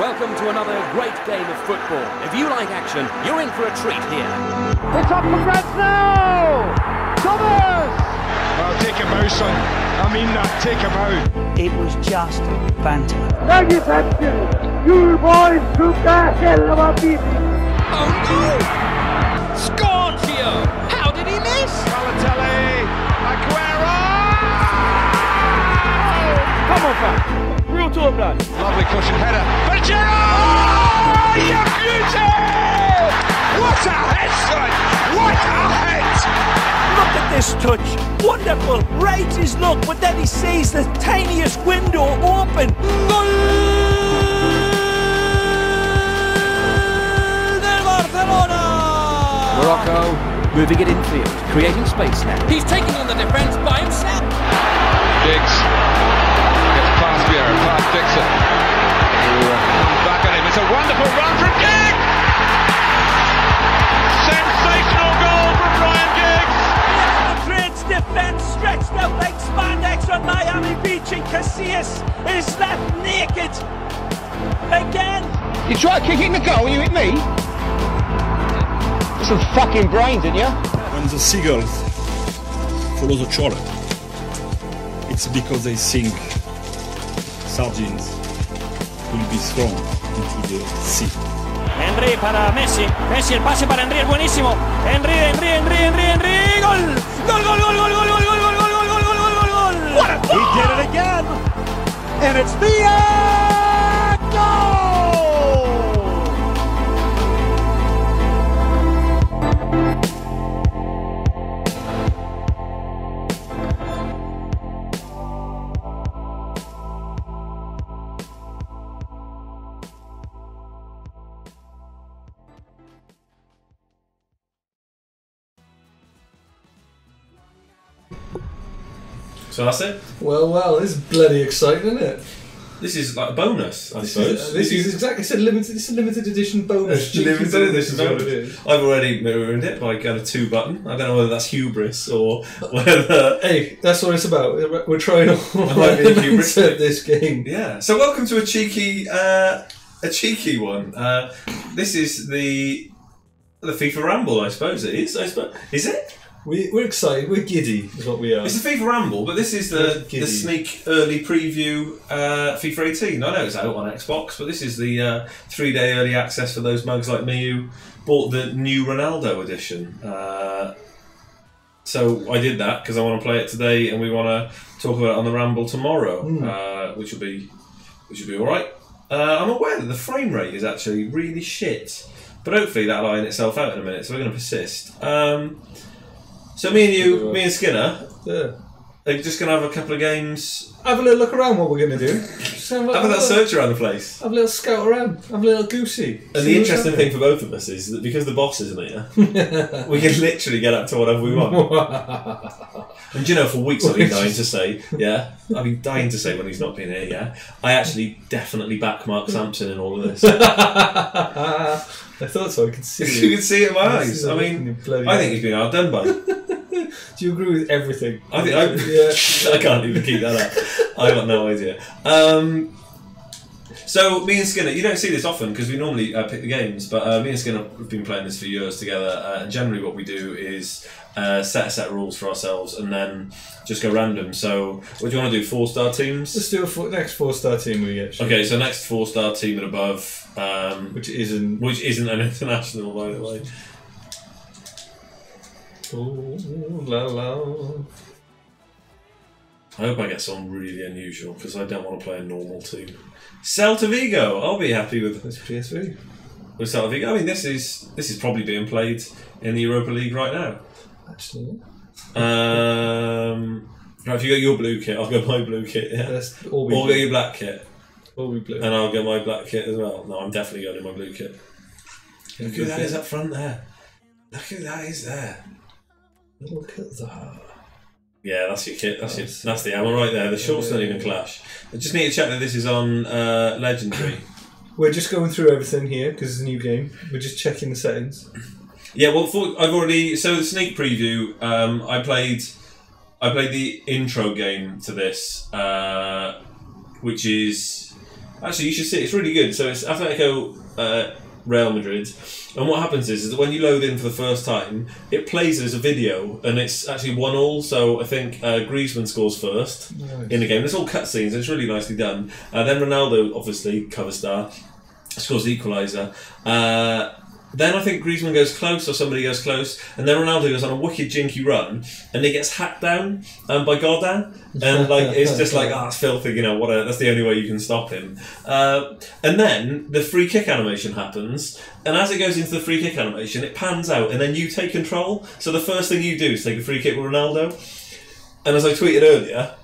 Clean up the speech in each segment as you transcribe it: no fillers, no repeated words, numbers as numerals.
Welcome to another great game of football. If you like action, you're in for a treat here. It's up for grabs now! Thomas! Oh, take him out, son. I mean that, take him out. It was just banter. Thank you, you boys took the hell of a beating. Oh no! Scorchio! How did he miss? Balotelli, Aguero! Come on, fam. Real talk, lad. Lovely cushion header. Pajero! Oh, you beauty! What a head, son! What a head! Look at this touch. Wonderful. Rates his look, but then he sees the tiniest window open. Gol del Barcelona! Morocco moving it infield, creating space now. He's taking on the defence by himself. Giggs gets past Vieira, past Dixon. Back at him. It's a wonderful run from Giggs! Sensational goal from Ryan Giggs! Madrid's defence stretched out like spandex on Miami Beach, and Casillas is left naked again. You try kicking the goal, you hit me? Some fucking brains, didn't you? When the seagulls follow the trawler, it's because they think sardines will be thrown into the sea. Henry para Messi. Messi, el pase para Henry es buenísimo. Henry, gol! Gol, gol, gol, gol, gol, gol, gol, gol, gol, gol, gol, gol, gol, gol! What a goal! He did it again! And it's the goal! So that's it. Well, this is bloody exciting, isn't it? This is like a bonus, I suppose. This is exactly. It's a limited edition bonus. Limited edition is what bonus. it is. I've already ruined it by kind of 2 button. I don't know whether that's hubris or whether. Hey, that's what it's about. We're trying all might be elements of this game. Yeah. So welcome to a cheeky one. This is the FIFA Ramble, I suppose it is. Is it? We're excited. We're giddy, is what we are. It's the FIFA Ramble, but this is the sneak early preview FIFA 18. I know it's out on Xbox, but this is the 3-day early access for those mugs like me who bought the new Ronaldo edition. So I did that because I want to play it today, and we want to talk about it on the Ramble tomorrow, which will be all right. I'm aware that the frame rate is actually really shit, but hopefully that'll iron itself out in a minute. So we're going to persist. So me and Skinner, are just going to have a couple of games. Have a little look around what we're going to do. Have a little search around the place. Have a little scout around. Have a little goosey. And the interesting thing for both of us is that because the boss isn't here, we can literally get up to whatever we want. And do you know, for weeks I've been dying to say, when he's not been here, yeah, I actually definitely back Mark Sampson in all of this. I thought so. I could see it. You can see it in my eyes. I mean, I think he's been outdone by. Do you agree with everything? I can't even keep that up. I got no idea. So me and Skinner, you don't see this often because we normally pick the games, but me and Skinner have been playing this for years together. And generally, what we do is set a set of rules for ourselves and then just go random. So, what do you want to do? 4-star teams? Let's do a next 4-star team we get. Okay, so next 4-star team and above, which isn't an international, by the way. Oh, la la. I hope I get someone really unusual because I don't want to play a normal team. Celta Vigo, I'll be happy with this PSV. With Celta Vigo, I mean this is probably being played in the Europa League right now. Actually, right, if you got your blue kit, I'll go my blue kit. Yeah, or go your black kit. All be blue, and I'll go my black kit as well. No, I'm definitely going in my blue kit. Look who that is up front there. Look who that is there. Look at that. Yeah, that's your kit. That's the ammo right there. The shorts don't even clash. I just need to check that this is on Legendary. We're just going through everything here because it's a new game. We're just checking the settings. Yeah, well, so the sneak preview. I played the intro game to this, which is Actually, you should see it. It's really good. So it's Atletico Real Madrid. And what happens is that when you load in for the first time, it plays as a video, and it's actually 1-1. So I think Griezmann scores first in the game. There's all cutscenes. It's really nicely done. Then Ronaldo, obviously cover star, scores the equaliser. Then I think Griezmann goes close, or somebody goes close, and then Ronaldo goes on a wicked jinky run, and he gets hacked down by Godin, and like it's just like, it's filthy, you know. That's the only way you can stop him. And then the free kick animation happens, and as it goes into the free kick animation, it pans out, and then you take control. So the first thing you do is take a free kick with Ronaldo, and as I tweeted earlier,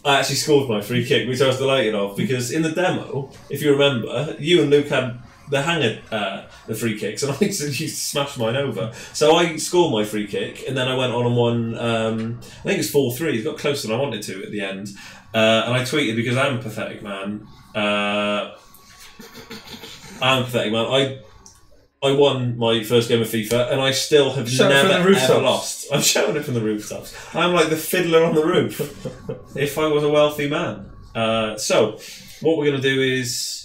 I actually scored my free kick, which I was delighted of, because in the demo, if you remember, you and Luke had the hang at the free kicks, and I used to smash mine over. So I scored my free kick, and then I went on and won. I think it's 4-3. It got closer than I wanted to at the end, and I tweeted because I'm a pathetic man. I'm a pathetic man. I won my first game of FIFA, and I still have never ever lost. I'm shouting it from the rooftops. I'm like the fiddler on the roof. If I was a wealthy man. So what we're going to do is,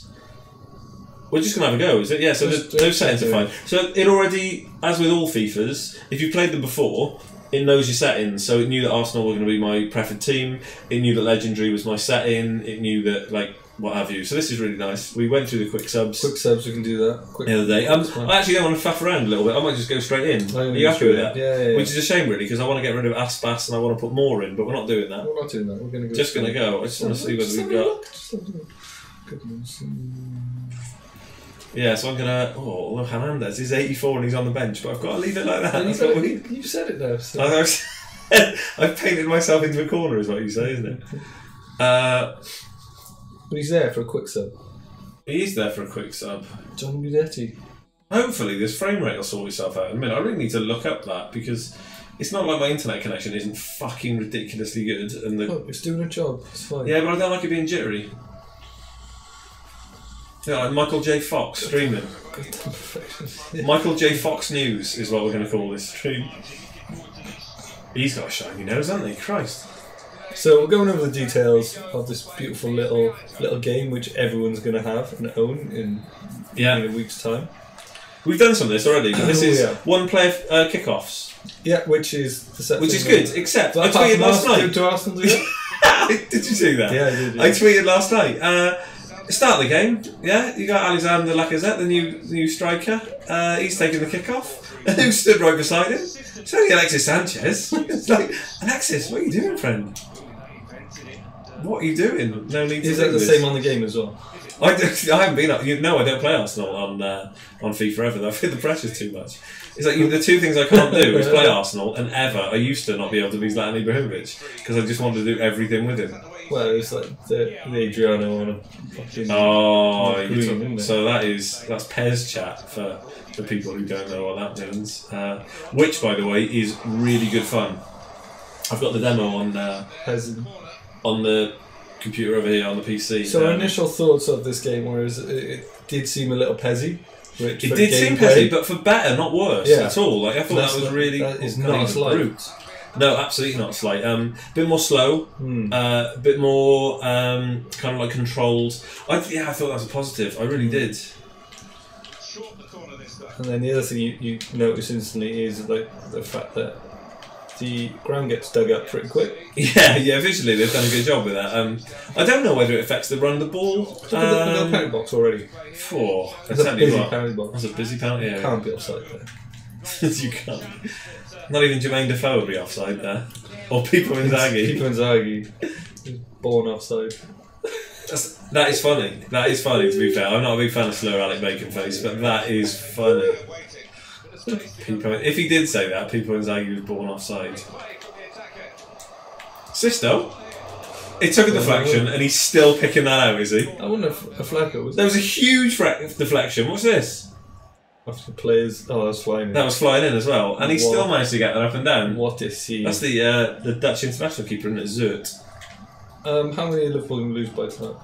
we're just going to have a go, is it? Yeah, so those settings are fine. So it already, as with all FIFAs, if you played them before, it knows your settings. So it knew that Arsenal were going to be my preferred team. It knew that Legendary was my setting. It knew that, like, what have you. So this is really nice. We went through the quick subs. Quick subs, we can do that. The other day. I actually don't want to faff around a little bit. I might just go straight in. Are you happy with that? Yeah. Which is a shame, really, because I want to get rid of Aspas and I want to put more in, but we're not doing that. We're not doing that. We're going to go. Just going to go. I just want to see whether we've got. Yeah, so I'm going to... Oh, look, Hernandez is 84 and he's on the bench, but I've got to leave it like that. You said it now. So. I've painted myself into a corner, is what you say, isn't it? But he's there for a quick sub. He is there for a quick sub. John Guidetti. Hopefully this frame rate will sort itself out in a minute. I really need to look up that, because it's not like my internet connection isn't fucking ridiculously good. And it's doing a job. It's fine. Yeah, but I don't like it being jittery. Yeah, like Michael J. Fox streaming. Michael J. Fox News is what we're going to call this stream. He's got a shiny nose, hasn't he? Christ. So we're going over the details of this beautiful little game which everyone's going to have and own in a week's time. We've done some of this already, but this is one-player kickoffs. Yeah, which is the set. Which is good, except I tweeted last night. To Arsenal, did you see that? Yeah, I did. Yeah. I tweeted last night. Start the game. Yeah, you got Alexander Lacazette, the new striker. He's taking the kickoff. Who stood right beside him? It's only Alexis Sanchez. It's like, Alexis, what are you doing, friend? What are you doing? No need to. Is that the same on the game as well? I haven't been up. No, I don't play Arsenal on FIFA ever. Though I feel the pressure's too much. It's like the two things I can't do is play Arsenal and ever. I used to not be able to be Zlatan Ibrahimovic because I just wanted to do everything with him. Well, it's like the Adriano on a fucking. So that's Pez chat for people who don't know what that means. Which, by the way, is really good fun. I've got the demo on the computer over here on the PC. So initial thoughts of this game, whereas it did seem a little pezzy. It did seem pezzy, but for better, not worse at all. Like I thought that was really. That is not slight. No, absolutely not slight. Bit more slow, a bit more kind of like controlled. I thought that was a positive. I really did. And then the other thing you notice instantly is like the fact that the ground gets dug up pretty quick. Yeah, visually they've done a good job with that. I don't know whether it affects the run the ball. Look at the penalty box already. That's a busy penalty box. That's a busy penalty area. Can't be offside there. You can't. Not even Jermaine Defoe would be offside there. Or Pipo Inzaghi. Pipo Inzaghi is born offside. That is funny. That is funny, to be fair. I'm not a big fan of Slur Alec Baconface, but that is funny. If he did say that, Pipo Inzaghi was born offside. Sisto? It took a deflection and he's still picking that out, is he? I wonder if a flagger was. There was a huge deflection. What's this? After players. Oh, that was flying in. That was flying in as well. And he still managed to get that up and down. What is he? That's the Dutch international keeper, isn't it? Zurt. How many Liverpool can lose by tonight?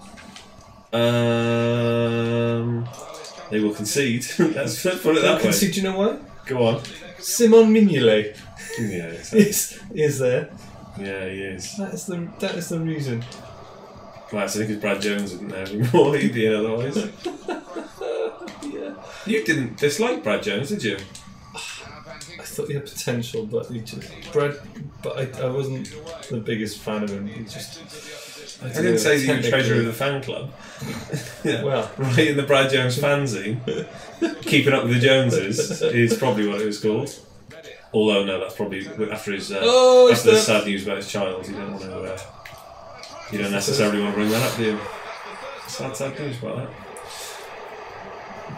They will concede. Let's put it that way. Concede, do you know why? Go on. Simon Mignolet. Yeah, exactly. is there. Yeah, he is. That is the reason. Well, I think it's Brad Jones isn't there anymore. He'd be in otherwise. Yeah. You didn't dislike Brad Jones, did you? I thought he had potential, but I wasn't the biggest fan of him. He just. I didn't say that you're treasurer of the fan club. Yeah. Well, right in the Brad Jones fanzine, keeping up with the Joneses is probably what it was called. Although no, that's probably after his after the sad news about his child. You don't want to. You don't necessarily want to bring that up, do you? Sad news about that.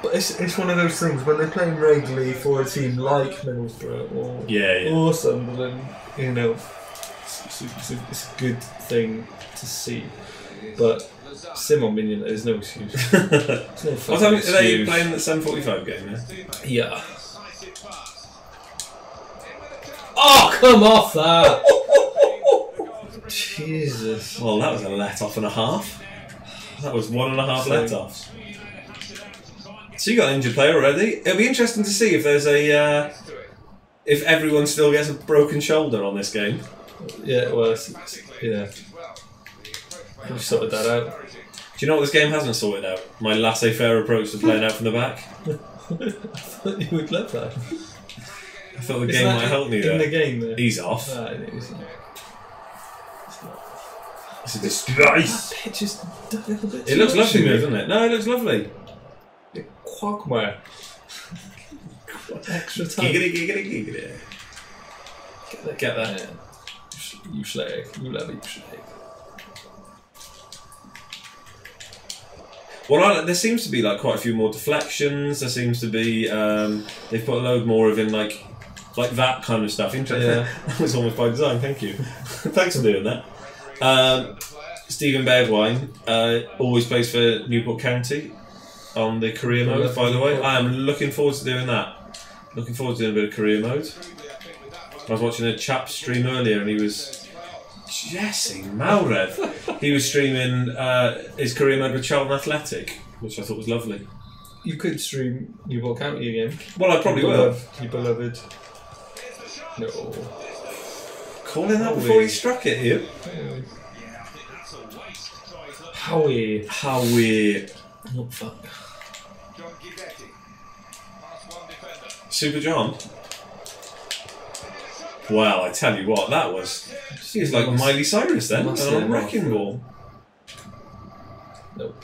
But it's one of those things when they're playing regularly for a team like Middlesbrough or Sunderland, you know, it's a good thing to see. But Simon Minion, there's no excuse. There's no what time are they playing the 7:45 game? Yeah. Oh, come off that! Jesus. Well, that was a let-off and a half. That was 1.5 let-offs. So you got an injured player already. It'll be interesting to see if there's if everyone still gets a broken shoulder on this game. Yeah, well, yeah. We've sorted that out. Do you know what this game hasn't sorted out? My laissez-faire approach to playing out from the back. I thought you would love that. I thought the game might help me there. In the game, there? He's off. It's a disgrace. Pitch is a little bit. It looks lovely, doesn't it? No, it looks lovely. Quagmire. Extra time. Giggity. Get that. Yeah. You slag. You love it, you slag. Well, there seems to be like quite a few more deflections. There seems to be they've put a load more of in like that kind of stuff. Interesting. Yeah. That was almost by design. Thank you. Thanks for doing that. Stephen Bergwijn always plays for Newport County on the career mode. By the way, I am looking forward to doing that. Looking forward to doing a bit of career mode. I was watching a chap stream earlier, and he was Jesse Malrev. He was streaming his career mode with Charlton Athletic, which I thought was lovely. You could stream Newport County again. Well, I probably will. You beloved. No. Calling that before he struck it here. Howie. Oh, fuck. Super John. Wow, I tell you what, that was. He was like Miley Cyrus then, on a wrecking ball. Nope.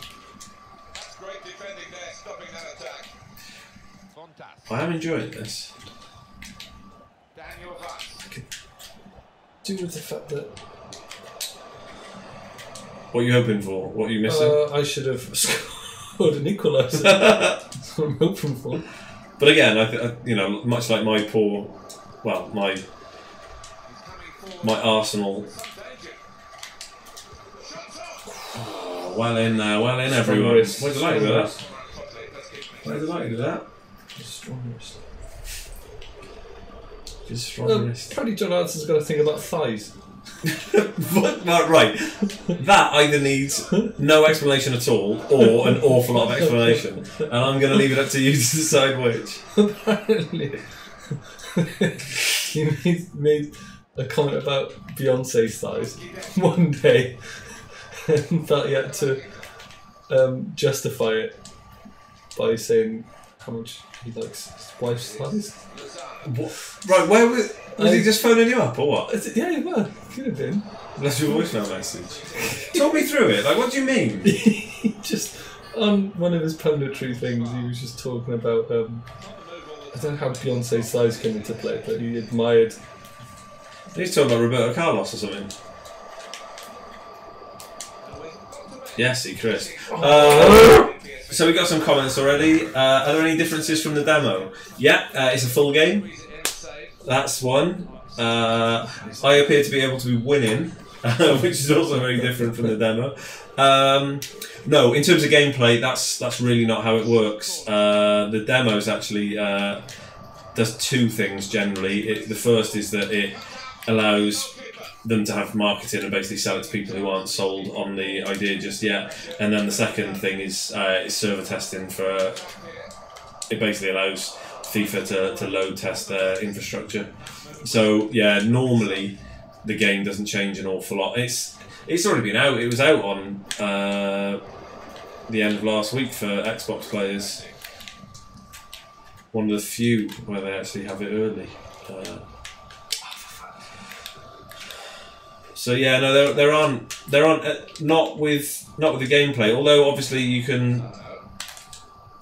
I am enjoying this. Do with the fact that. What are you hoping for? What are you missing? I should have scored an equaliser. That's what I'm hoping for. But again, I much like my Arsenal. Oh, well in there, well in everyone. Where's the light with that? Where's the light with that? Strongest. Just strongest. Apparently John Anson's got to think about thighs. Right. That either needs no explanation at all or an awful lot of explanation. And I'm going to leave it up to you to decide which. Apparently. He made a comment about Beyonce's thighs one day and felt he had to justify it by saying how much he likes his wife's thighs. What? Right, where was he just phoning you up or what? Yeah, well, could have been. That's your voicemail message. Talk me through it. Like, what do you mean? He just on one of his punditry things, he was just talking about I don't know how Beyonce's thighs came into play, but he admired. He's talking about Roberto Carlos or something. Yes, Chris. So we got some comments already. Are there any differences from the demo? Yeah, it's a full game. That's one. I appear to be able to be winning, which is also very different from the demo. No, in terms of gameplay, that's really not how it works. The demos actually does two things generally. The first is that it allows them to have marketing and basically sell it to people who aren't sold on the idea just yet. And then the second thing is server testing for. It basically allows FIFA to load test their infrastructure. So yeah, normally the game doesn't change an awful lot. It's already been out. It was out on the end of last week for Xbox players. One of the few where they actually have it early. So yeah, no, there aren't not with the gameplay. Although obviously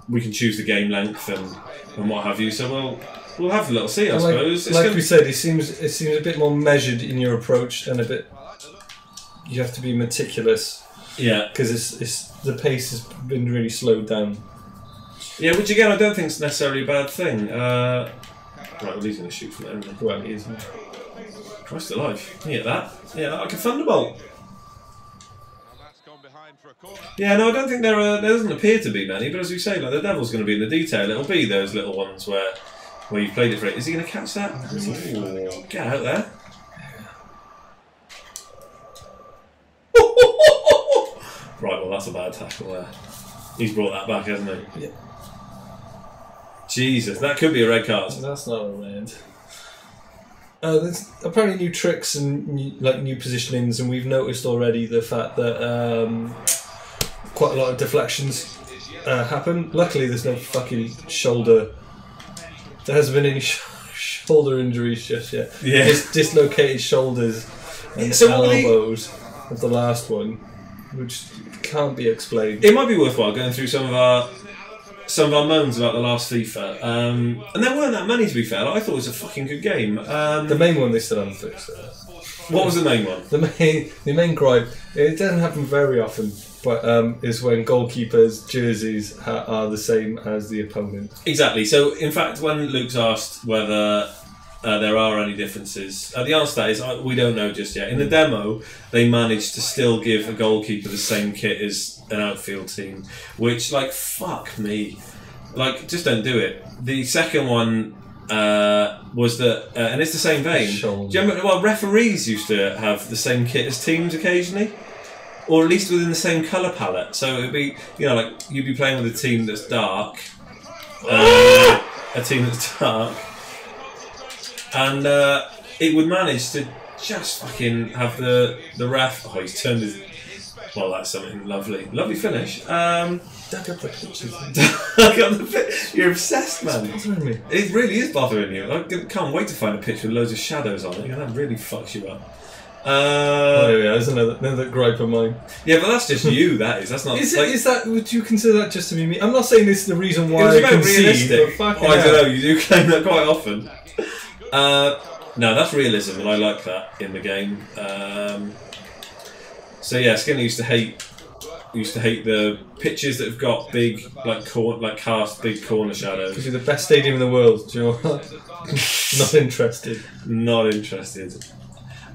we can choose the game length and what have you. So we'll have a little see, I suppose. Like we said, it seems a bit more measured in your approach and a bit. You have to be meticulous. Yeah, because the pace has been really slowed down. Yeah, which again I don't think is necessarily a bad thing. Right, well he's going to shoot from there, isn't he? Well, he isn't. Christ alive! You get that? Yeah, like a thunderbolt. Yeah, no, I don't think there doesn't appear to be many, but as we say, like the devil's going to be in the detail. It'll be those little ones where you've played it for it. Is he going to catch that? Ooh, get out there! Right, well that's a bad tackle there. He's brought that back, hasn't he? Yeah. Jesus, that could be a red card. That's not a red. There's apparently new tricks and new positionings, and we've noticed already the fact that quite a lot of deflections happen. Luckily, there's no fucking shoulder. There hasn't been any shoulder injuries just yet. Yeah. Just dislocated shoulders and elbows of the last one, which can't be explained. It might be worthwhile going through some of our moans about the last FIFA, and there weren't that many to be fair. I thought it was a fucking good game. The main one they still haven't fixed. What was the main one? The main gripe. It doesn't happen very often, but is when goalkeepers' jerseys are the same as the opponent. Exactly. So in fact, when Luke's asked whether there are any differences, the answer to that is we don't know just yet. In the demo, they managed to still give a goalkeeper the same kit as an outfield team, which, like, fuck me. Like, just don't do it. The second one was that, and it's the same vein. Do you remember, well, referees used to have the same kit as teams occasionally, or at least within the same colour palette. So it'd be, like you'd be playing with a team that's dark, and it would manage to just fucking have the ref. Oh, he's turned his. Well, that's something lovely. Lovely finish. Dug up the pictures. You're obsessed, man. It's bothering me. It really is bothering you. I can't wait to find a picture with loads of shadows on it. That really fucks you up. There's another gripe of mine. Yeah, but that's just you. That is. That's not. Is that? Would you consider that just to be me? I'm not saying this is the reason why I concede. I don't know. You do claim that quite often. No, that's realism, and I like that in the game. So yeah, Skinner used to hate the pitches that have got big, cast big corner shadows. Because you're the best stadium in the world, do you know what? Not interested. Not interested.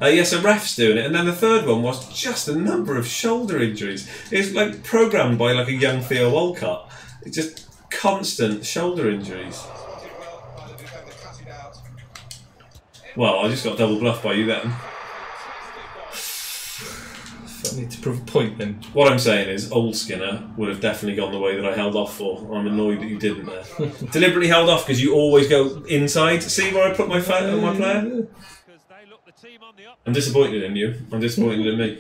Yeah, so refs doing it, and then the third one was just a number of shoulder injuries. It's like programmed by like a young Theo Walcott. It's just constant shoulder injuries. Well, I just got double bluffed by you then. I need to prove a point then. What I'm saying is, old Skinner would have definitely gone the way that I held off for. I'm annoyed that you didn't there. Deliberately held off because you always go inside. See where I put my foot on my player? I'm disappointed in you. I'm disappointed in me.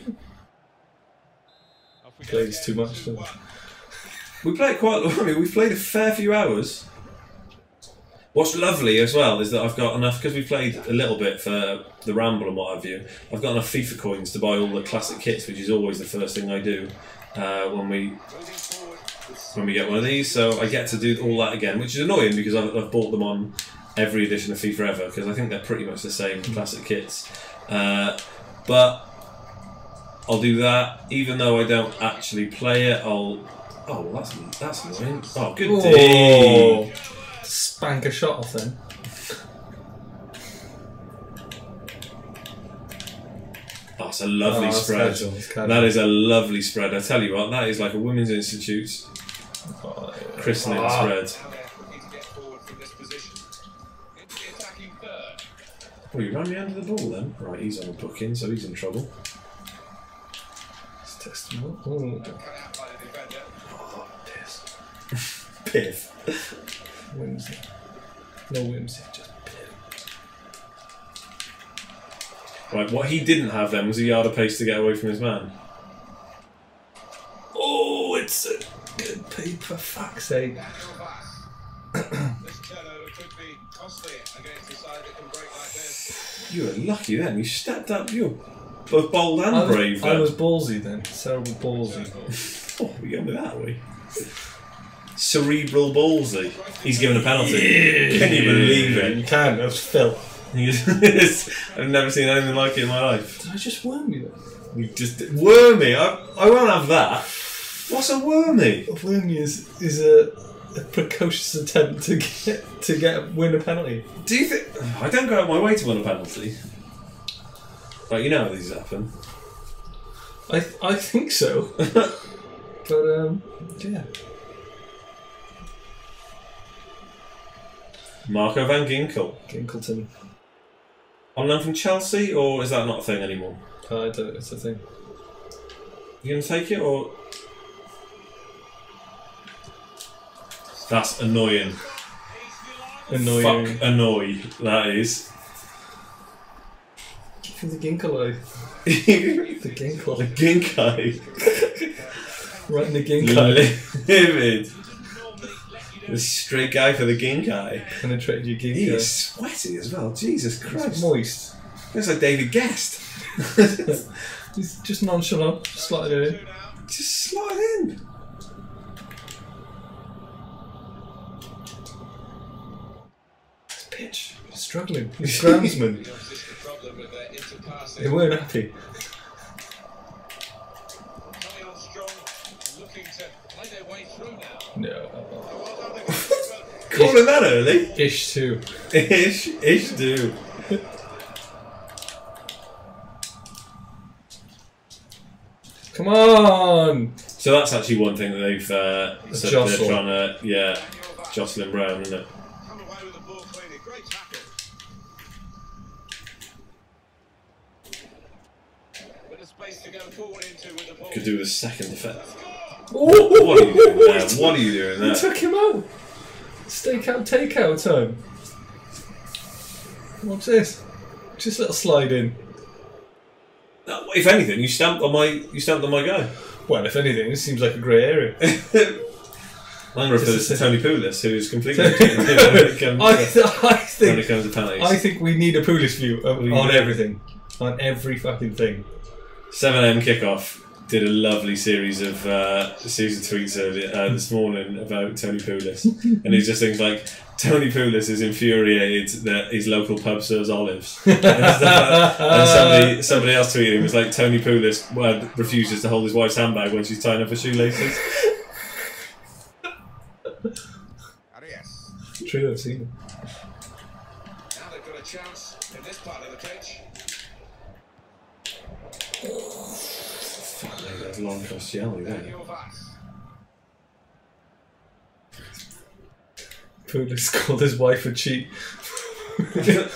Plays too much, don't we? We play it quite. I mean, we've played a fair few hours. What's lovely as well is that I've got enough, because we've played a little bit for the Ramble and what have you, I've got enough FIFA coins to buy all the classic kits, which is always the first thing I do when we get one of these. So I get to do all that again, which is annoying because I've bought them on every edition of FIFA ever, because I think they're pretty much the same classic kits. But I'll do that, even though I don't actually play it. Oh, that's annoying. Oh, good D. Spank a shot off then. Oh, it's a lovely spread. That is a lovely spread. I tell you what, that is like a Women's Institute's christening spread. Oh, you ran me under the ball then? Right, he's on a booking, so he's in trouble. Let's test him up. Oh, piss. Piff. Whimsy. No whimsy, just piff. Right, what he didn't have then was a yard of pace to get away from his man. Oh, it's a good peep, for fuck's sake. You were lucky then. You stepped up. You were both bold and brave. I was ballsy then. Terrible ballsy. Oh, we're going with that, are we? Cerebral ballsy. He's given a penalty. Yeah. Can you believe it? You can. That's filth. I've never seen anything like it in my life. Did I just worm you? You just wormy. I won't have that. What's a wormy? A wormy is a precocious attempt to win a penalty. Do you think? I don't go out of my way to win a penalty. Right, you know how these happen. I think so. But yeah. Marco van Ginkel. Ginkleton. On loan from Chelsea, or is that not a thing anymore? I don't. It's a thing. You gonna take it, or? That's annoying. Annoying. Fuck annoy. That is. For the Ginkle. The Ginkle. The Ginkai. Right in the Ginkai. Livid. The straight guy for the Ginkai. Penetrated your Ginkai. He is sweaty as well. Jesus Christ. It's moist. Looks like David Guest. He's just nonchalant. Slide it in. Just slide in. This pitch. Struggling. He's groundsman. They weren't happy. No. Calling that early? Ish too. Ish do. Come on! So that's actually one thing that they've said jostle. they're trying to, jostling Brown, isn't it? Could do the second effect. Oh, what are you doing there? What are you doing there? You took him out. Stakeout, takeout time. What's this? Just a little slide in. No, if anything, you stamped on my guy. Well, if anything, it seems like a grey area. I'm referring to Tony Pulis, who is completely when it comes to penalties. I think we need a Pulis view on everything. On every fucking thing. 7am kickoff did a lovely series of tweets earlier, this morning about Tony Pulis, and he's just things like Tony Pulis is infuriated that his local pub serves olives, and somebody else tweeted him was like Tony Pulis refuses to hold his wife's handbag when she's tying up her shoelaces. True, I've seen it. Now they've got a chance in this part of the pitch. That's long Costello, isn't it? Pulis called his wife a cheat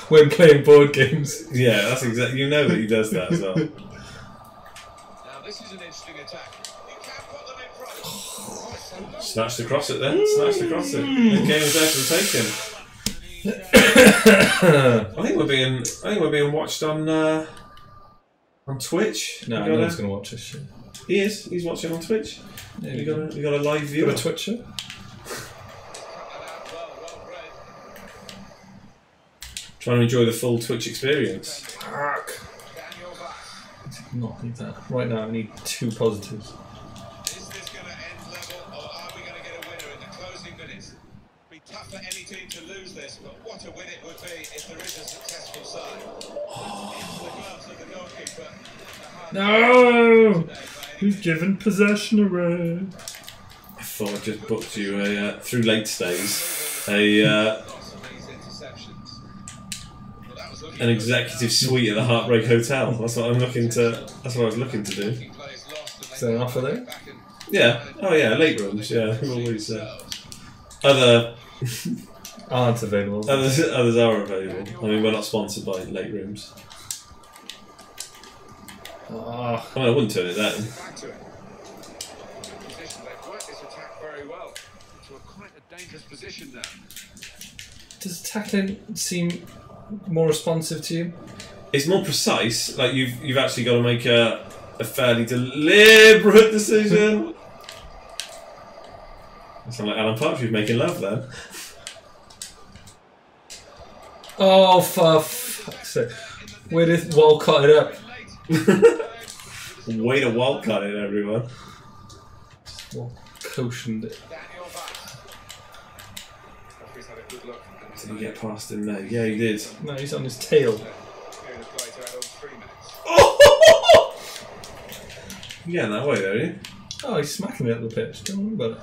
when playing board games. Yeah, that's exactly. You know that he does that as well. Now this is an interesting attack. You can't put them in front. Snatched across it then. Snatched across it. The game is there for the taking. I think we're being watched on Twitch. No, no one's going to watch this shit. He is. He's watching on Twitch. Yeah, you got a live view. Got a Twitcher. Trying to enjoy the full Twitch experience. Fuck. Not need that. Right now I need 2 positives. Is this going to end level, or are we going to get a winner in the closing minutes? It'd be tough for any team to lose this, but what a win it would be if there is a successful side. Into the gloves of the goalkeeper. No! He's given possession away. I thought I just booked you through late stays an executive suite at the Heartbreak Hotel. That's what I'm looking to. That's what I was looking to do. Is there an offer there? Yeah. Oh yeah. Late rooms. Yeah. Always. Other aren't available. Others are available. I mean, we're not sponsored by late rooms. I mean, I wouldn't turn it down. Does tackling seem more responsive to you? it's more precise. Like you've actually got to make a fairly deliberate decision. I sound like Alan Partridge making love then. Oh, for fuck's sake. Way to wild cut it up. Way to wild cut it, everyone. Well, cushioned it. Did he get past him there? Yeah, he did. No, he's on his tail. Oh! You're getting that way, don't you? Oh, he's smacking me up the pitch. Don't worry about it.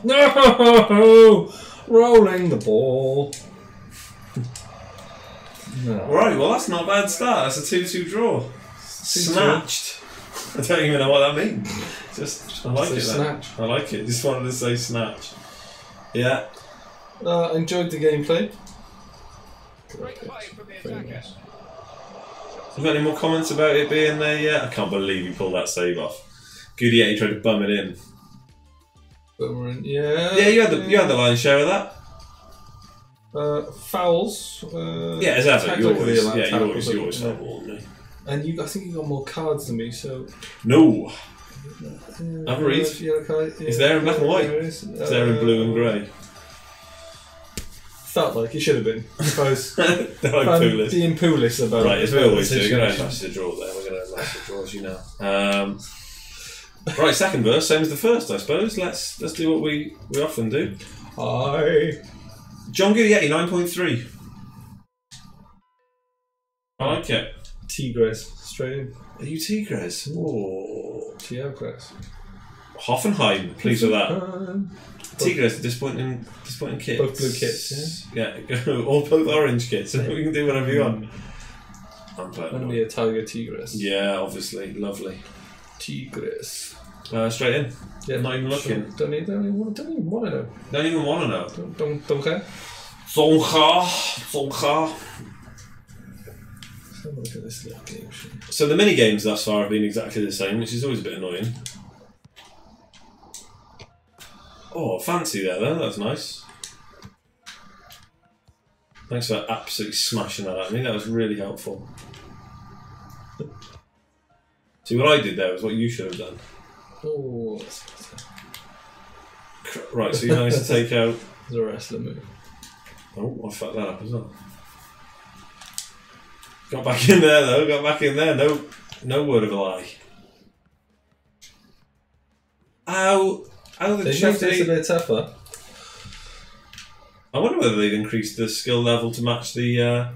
No! Rolling the ball. No. Right, well that's not a bad start. That's a 2-2 draw. Snatched. I don't even know what that means. Just I like it. Snatch. I like it. Just wanted to say snatch. Yeah. Enjoyed the gameplay. You got any more comments about it being there yet? I can't believe you pulled that save off. Goody tried to bum it in. Yeah. Yeah, you had the lion's share of that. Fouls. Yeah, exactly. You always have all, don't you? And I think you got more cards than me, so. No. Have a read. Card, It's there in black and white. It's there in blue and grey. Felt like it should have been. I suppose. They're like Pulis. Being Pulis about. Right, as we always do. We're going to match the draw there. We're going to match the draw, as you know. Right, second verse, same as the first, I suppose. Let's do what we often do. Hi. John Guidetti, 9.3. I like it. Tigres, straight in. Are you Tigres? Oh. Tigres. Hoffenheim, pleased with that. Tigres, disappointing kits. Both blue kits, yeah? Yeah, all both orange kits. We can do whatever you want. I'm going to be a Tiger Tigres. Yeah, obviously. Lovely. Tigres. Straight in. Yeah, not even looking. Don't even want to know. Don't even want to know. Don't care. Zonga. Look at this little game. So the mini games thus far have been exactly the same, which is always a bit annoying. Oh, fancy there though. That's nice. Thanks for absolutely smashing that at me. That was really helpful. See, what I did there was what you should have done. Oh, right, so you managed to take out the wrestler move. Oh, I fucked that up as well. Got back in there though, no word of a lie. Ow! The they made this a bit tougher. I wonder whether they've increased the skill level to match the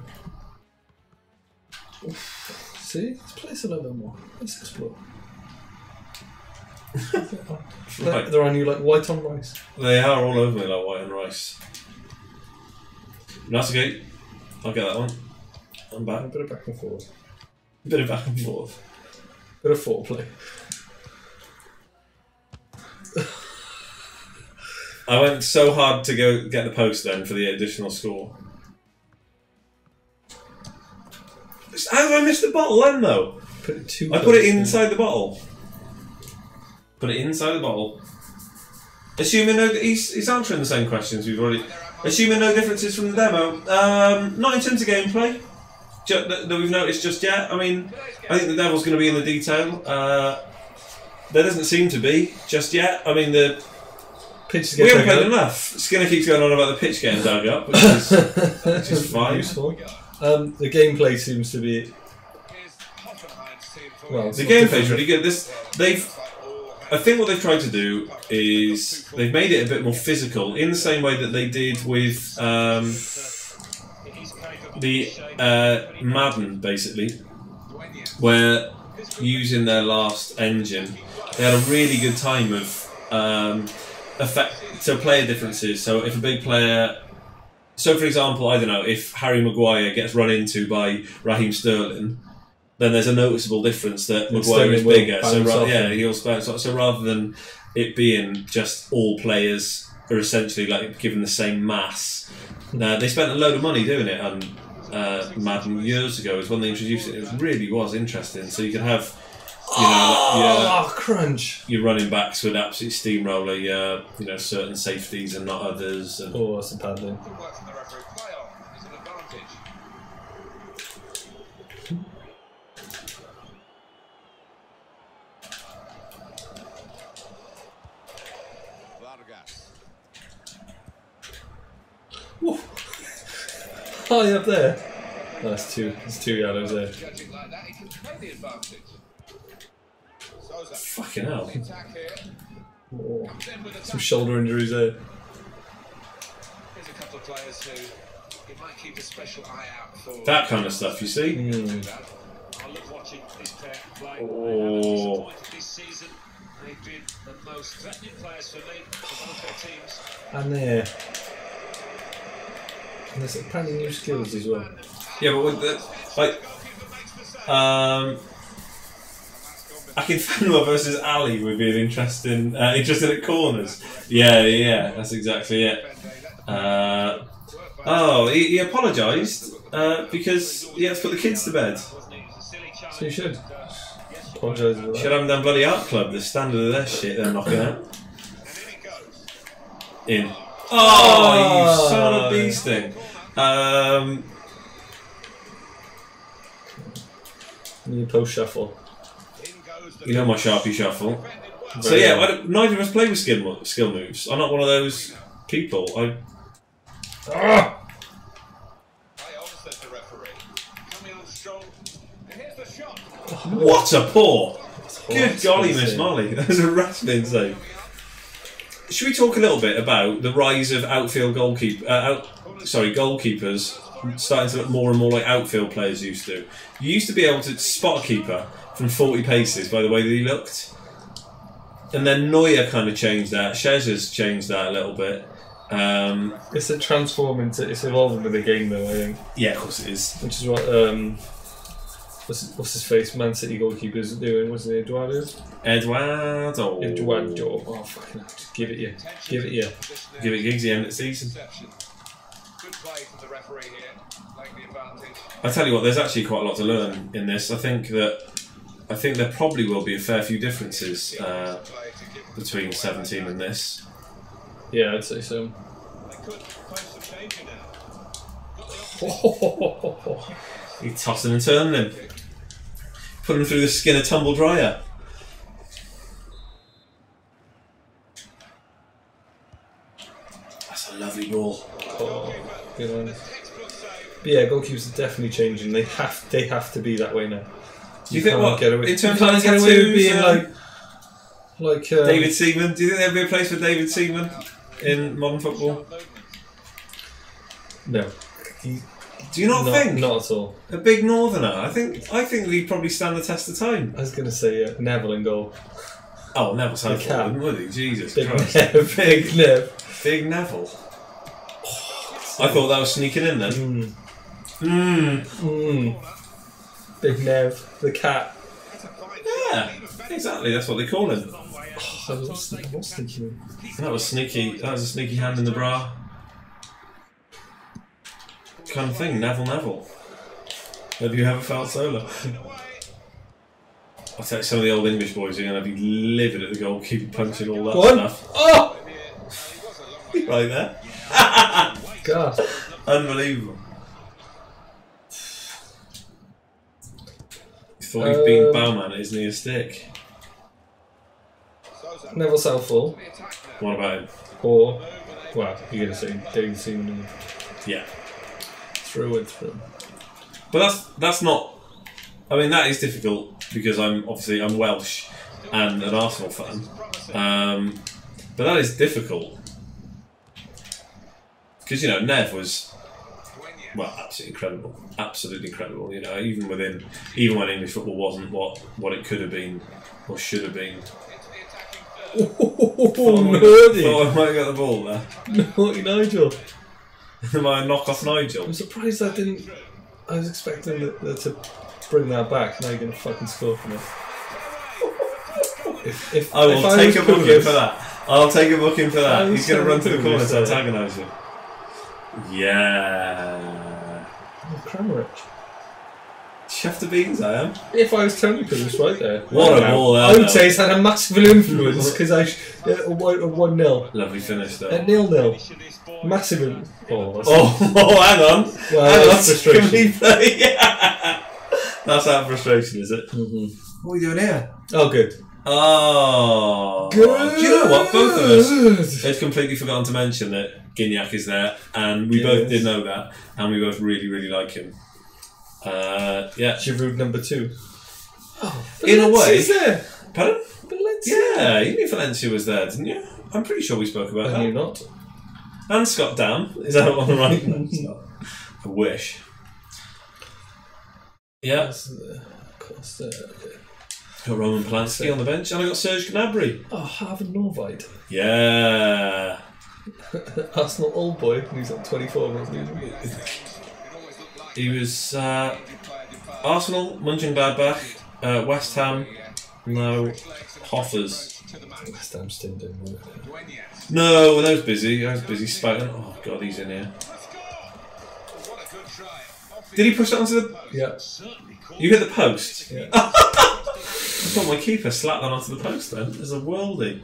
See? Let's play this a little bit more. Let's explore. Right. They're on you like white on rice. They are all over me like white on rice. That's okay. I'll get that one. I'm back. A bit of back and forth. Bit of back and forth. Bit of foreplay. I went so hard to go get the post then for the additional score. How did I miss the bottle then though? Put it too I put it inside the bottle. Put it inside the bottle. Assuming no, he's answering the same questions we've already. Assuming no differences from the demo. Not in terms of gameplay that we've noticed just yet. I mean, I think the devil's going to be in the detail. There doesn't seem to be just yet. I mean, the pitch. We haven't played enough. Skinner keeps going on about the pitch getting dug up, which is fine. Useful. The gameplay seems to be. Well, the gameplay's really good. I think what they've tried to do is they've made it a bit more physical in the same way that they did with the Madden, basically, where using their last engine, they had a really good time of player differences. So if a big player, so for example, I don't know, if Harry Maguire gets run into by Raheem Sterling, then there's a noticeable difference that Maguire is bigger. So he'll bounce. So rather than it being just all players are essentially like given the same mass, they spent a load of money doing it on Madden years ago. Is when they introduced it. It really was interesting. So you could have Crunch. Your running backs would absolutely steamroller your, certain safeties and not others. And that's a bad thing. High up there. Oh, that's two yellows there. Fucking hell. Oh, some shoulder injuries there. Here's a couple of players who you might keep a special eye out for. That kind of stuff, you see? I love watching this pair play. Oh. This season, they've been the most threatening players for me for both their teams. And there's apparently new skills as well. Yeah, but with the, Akinfenwa versus Ali would be an interesting at corners. Yeah, that's exactly it. He apologised because he had to put the kids to bed. So you should. Apologise for that. Should have them bloody art club, the standard of their shit they're knocking out. In. Oh, you son of a bee sting. New post shuffle. You know my Sharpie shuffle. So yeah, neither of us play with skill moves. I'm not one of those people. What a paw! Good golly, Miss Molly. That was a wrestling save. Should we talk a little bit about the rise of outfield goalkeepers starting to look more and more like outfield players used to? You used to be able to spot a keeper from 40 paces by the way that he looked. And then Neuer kind of changed that. Scherzer's changed that a little bit. It's it's evolving with the game though, I think. Yeah, of course it is. Which is what what's his face? Man City goalkeepers are doing, wasn't it? Eduardo. Oh fucking hell. Just give it you. Give it Giggsy end of the season. I tell you what, there's actually quite a lot to learn in this. I think there probably will be a fair few differences between 17 and this. Yeah, I'd say so. He's tossing and turning him. Put him through the skin of tumble dryer. That's a lovely ball. Oh, good one. But yeah, goalkeepers are definitely changing. They have to be that way now. Do you think what? In terms of get away with being like David Seaman? Do you think there'd be a place for David Seaman in modern football? No. Do you not think? Not at all. A big northerner. I think he'd probably stand the test of time. I was going to say Neville in goal. Oh, Neville Southall, would he? Jesus Big Christ. Big Nev. Big Neville. I thought that was sneaking in then. Big Nev, the cat. Yeah, exactly. That's what they call him. That was sneaky. That was sneaky. That was a sneaky hand in the bra. Kind of thing. Neville. Have you ever felt solo? I tell you, some of the old English boys are going to be livid at the goalkeeper punching all that stuff. Oh! Right there. God. Unbelievable. Thought he'd been Bowman, isn't he a stick? Neville Southall. What about him? Or, well, you're going to say David Seaman. Yeah. Through and through. But that's not. I mean, that is difficult because I'm Welsh and an Arsenal fan. But that is difficult because Nev was absolutely incredible. Even when English football wasn't what it could have been or should have been. Oh, nerdy! Thought I might get the ball there. Naughty Nigel. Am I a knock-off Nigel? I'm surprised I didn't. I was expecting to bring that back. Now you're going to fucking score from it. I will take a booking for that. I'll take a booking for that. He's going to run to the corner to antagonise him. Yeah. Oh, Cranrich. Chef the beans, I am. If I was Tony Pulis right there. What a ball there. I would say it's had a massive influence because a 1-0. Lovely finish though. A 0-0. Massive. Oh, hang on. Well, hang on. that's frustration. Can we play? That's our frustration, is it? Mm-hmm. What are we doing here? Oh, good. Oh. Good. Do you know what? Both of us had completely forgotten to mention that Gignac is there, and we both did know that, and we both really, really like him. Yeah. Giroud number 2. Oh, in a way. There. Pardon? Valencia. Yeah, you knew Valencia was there, didn't you? I'm pretty sure we spoke about that. You not? And Scott Dam. Is that on the right? No, it's not. I wish. Yeah. Okay. Got Roman Polanski on the bench, and I got Serge Gnabry. Oh, Harvard Norvide. Yeah. Arsenal old boy. He's like 24, wasn't he? He was Arsenal, Mönchengladbach, West Ham, no, Hoffers. West Ham stint didn't work. No, well, I was busy. I was busy spouting. Oh god, he's in here. Did he push it onto the? Yeah. You hit the post. Yeah. I thought my keeper slapped that onto the post. Then there's a worldie.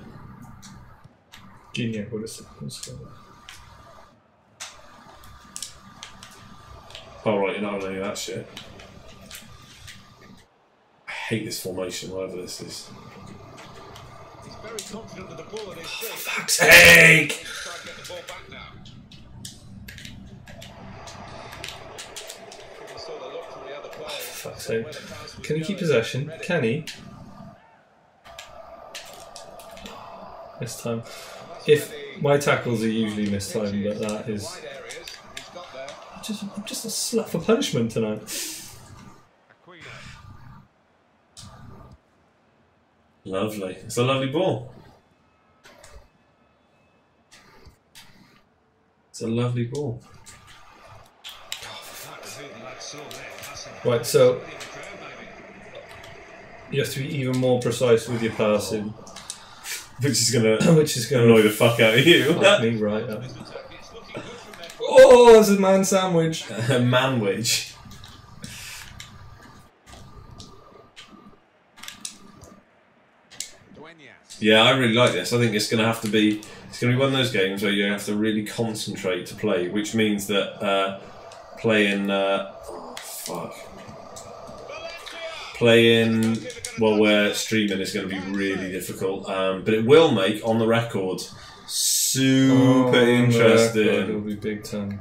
Gignac would have scored. Oh right, you're not going to do that shit. I hate this formation, whatever this is. He's very confident with the ball at his feet. For fuck's sake! He's trying to get the ball back now. He saw the look from the other players. Fuck's sake. Can he keep possession? Can he? This time. If my tackles are usually mistimed, but that is. I'm just a slut for punishment tonight. Lovely. It's a lovely ball. It's a lovely ball. Right, so you have to be even more precise with your passing, Which is gonna gonna annoy the fuck out of you. fuck me right up. Oh, it's a man sandwich. A manwich. Yeah, I really like this. I think it's gonna be one of those games where you have to really concentrate to play, which means that playing while we're streaming is going to be really difficult, but it will make on the record super interesting. It'll be big time.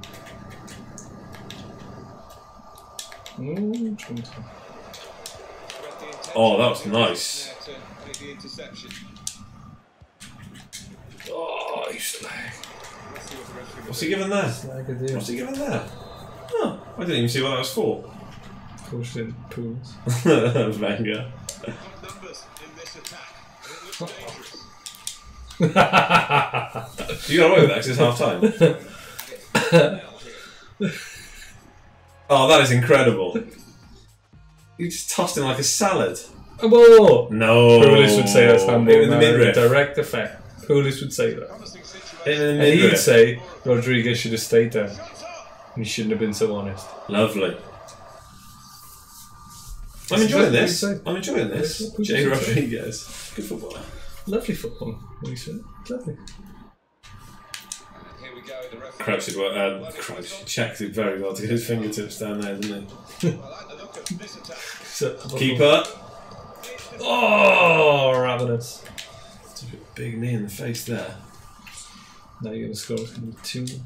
Oh, that was nice. Oh, you slag. What's he given there? What's he given there? Oh, I didn't even see what that was for. Of course, in pools. Wenger. You got away with that because it's half time. Oh, that is incredible. You just tossed him like a salad. Oh, no. Pulis would say that's handball. In the midriff. Direct effect. Pulis would say that. In the And midriff. he'd say Rodriguez should have stayed there. And he shouldn't have been so honest. Lovely. I'm enjoying this. Jay Rodriguez. Good footballer. Lovely football. What do you say? Lovely. Crouch checked it very well to get his fingertips down there, didn't he? Keeper. Oh, ravenous. It's a big knee in the face there. Now you're going to score. It's going to be 2.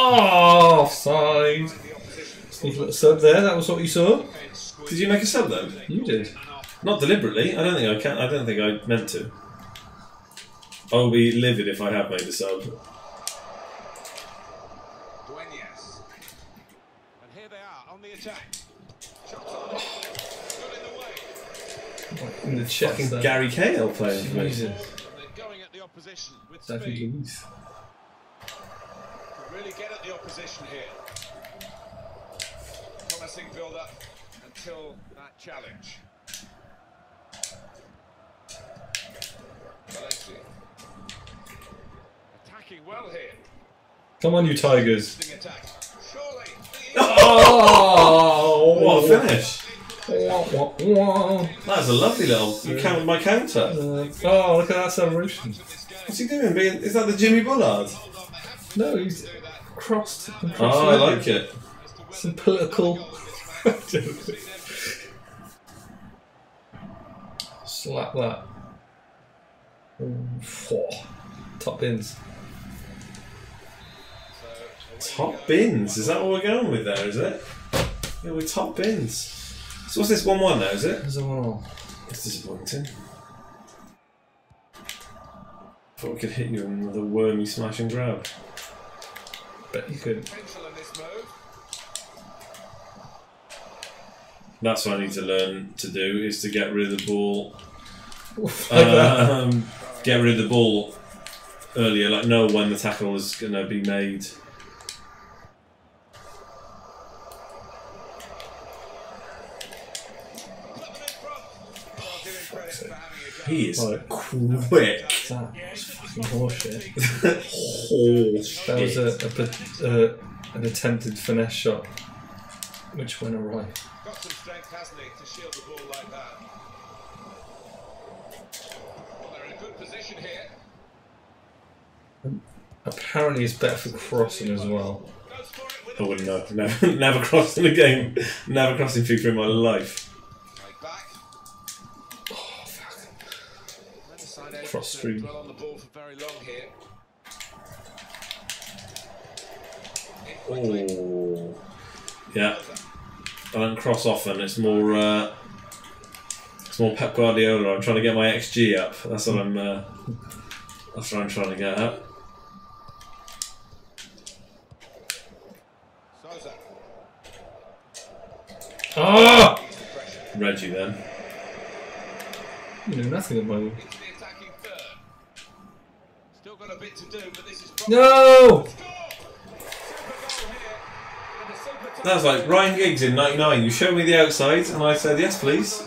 Oh, offside. Sneaky little sub there. That was what you saw. Did you make a sub then? You did. Not deliberately. I don't think I can. I don't think I meant to. I'll be livid if I have made a sub. And here they are on the attack. In the chest. Fucking Gary Cahill playing for me. Jesus. They're going at the opposition with David speed. Luiz. Really get at the opposition here. Promising build-up until that challenge. Attacking well here. Come on, you Tigers. Oh, what a finish! That's That's a lovely little. You counted my counter. oh, look at that celebration. What's he doing? Is that the Jimmy Bullard? No, he's crossed. Oh, I like it. Some political. Slap that. Top bins. Top bins? Is that what we're going with there, is it? Yeah, we're top bins. So what's this 1-1 now, is it? There's a 1-1. It's disappointing. Thought we could hit you with another wormy smash and grab. Bet you could. That's what I need to learn to do, is to get rid of the ball. Get rid of the ball earlier, like know when the tackle is going to be made. He is quick. That's fucking horseshit. Horseshit. That was an attempted finesse shot, which went awry. Got some strength, hasn't he, to shield the ball like that. Well, they're in a good position here. Apparently, it's better for crossing as well. I wouldn't know. Never crossed in a game. Never crossed in FIFA in my life. Cross stream. Well on the ball for very long here. Oh, yeah. I don't cross often. It's more Pep Guardiola. I'm trying to get my XG up. That's what I'm. That's what I'm trying to get at. Ah! Reggie then. You know nothing at the moment. Still got a bit to do, but this is No! That was like Ryan Giggs in '99. You showed me the outside, and I said yes, please.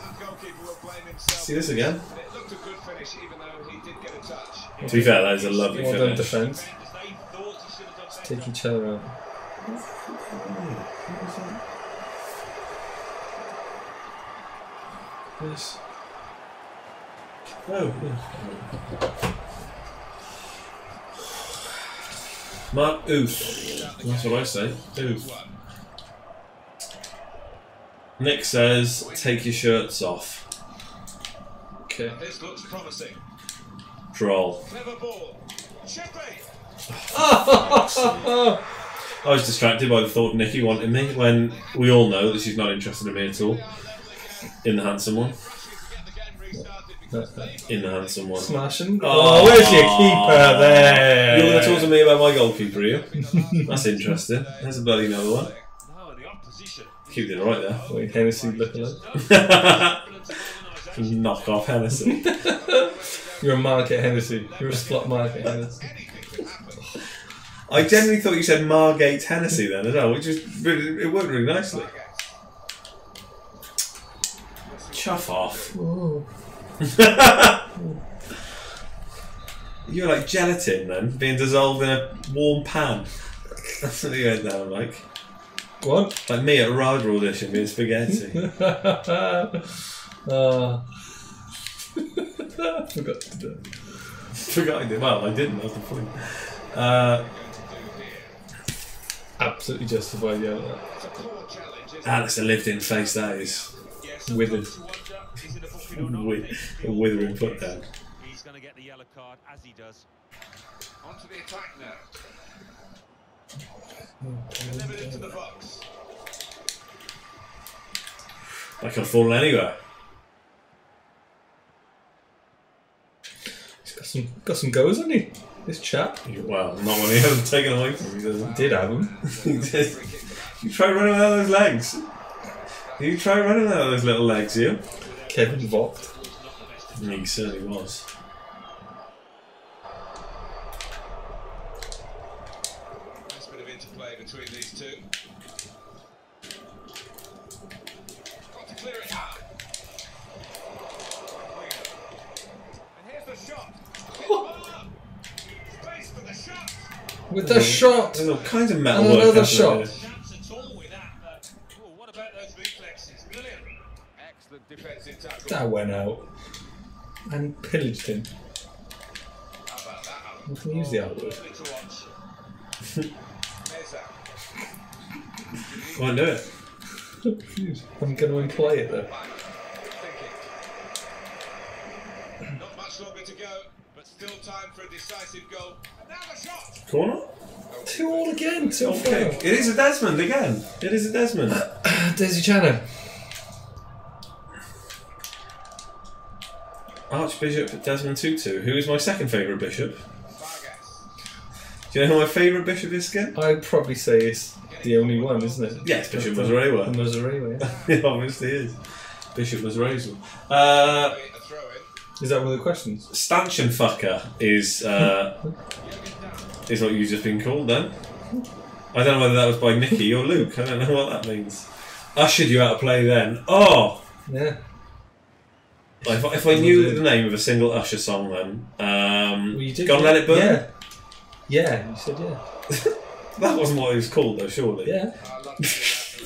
See this again. It looked a good finish, even though he did get a touch. To be fair, that is a lovely Well done, finish. defence. Let's take each other out. Yes. Oh. Mark Oof. That's what I say. Oof. Nick says, take your shirts off. Okay. This looks promising. Troll. Clever ball. I was distracted by the thought of Nikki wanting me when we all know that she's not interested in me at all. In the handsome one. In the handsome one. Smashing. Oh, where's your keeper there? You're going to talk to me about my goalkeeper, are you? That's interesting. There's a bloody another one. Keep it right there. Wait, Hennessy looking like. Knock off Hennessy. You're a market Hennessy. You're a slot market Hennessy. I genuinely thought you said Margate Hennessy then as well, which is really, it worked really nicely. Chuff off. You're like gelatin then, being dissolved in a warm pan. That's what you went down like. What? Like me at a Rider audition being spaghetti. Forgot to do it. Forgot I did. Well, I didn't, that's the point. Absolutely justified, yeah. That's a lived in face, that is. Withered. A withering foot down. He's going to get the yellow card as he does. Onto the attack now. Delivered into the box. I could have fallen anywhere. He's got some goes, hasn't he? This chap. Well, not when he hasn't taken away from me, does he? Did have him. You try running out of those legs. You try running out of those little legs, you? Kevin Vogt. He certainly was. Nice bit of interplay between these two. Got to clear it out. And here's the With the shot! There's all kinds of metal And work. another shot. What about those reflexes? Brilliant. Excellent defensive tackle. That went out. And pillaged him. How about that, Alan? We can use the outward. Lovely to watch. Meza. Go on, do it. I'm going to play it though. Thinking. Not much longer to go, but still time for a decisive goal. And now a shot! Corner? 2-2 again, 2-4. Okay. It is a Desmond again. It is a Desmond. Desi Channon. Archbishop Desmond Tutu, who is my second favourite bishop. Vargas. Do you know who my favourite bishop is, Skin? I'd probably say it's the only one, isn't it? Yes, Bishop Mazarewa. Mazarewa, yeah. It obviously is. Bishop Mazarewa. A throw in. Is that one of the questions? Stanchion fucker is what you've just been called then. I don't know whether that was by Nicky or Luke. I don't know what that means. Ushered you out of play then. Oh! Yeah. If I knew the name of a single Usher song then, Well, you did, Gonna Let It Burn? Yeah. Yeah, you said yeah. That wasn't what it was called though, surely. Yeah.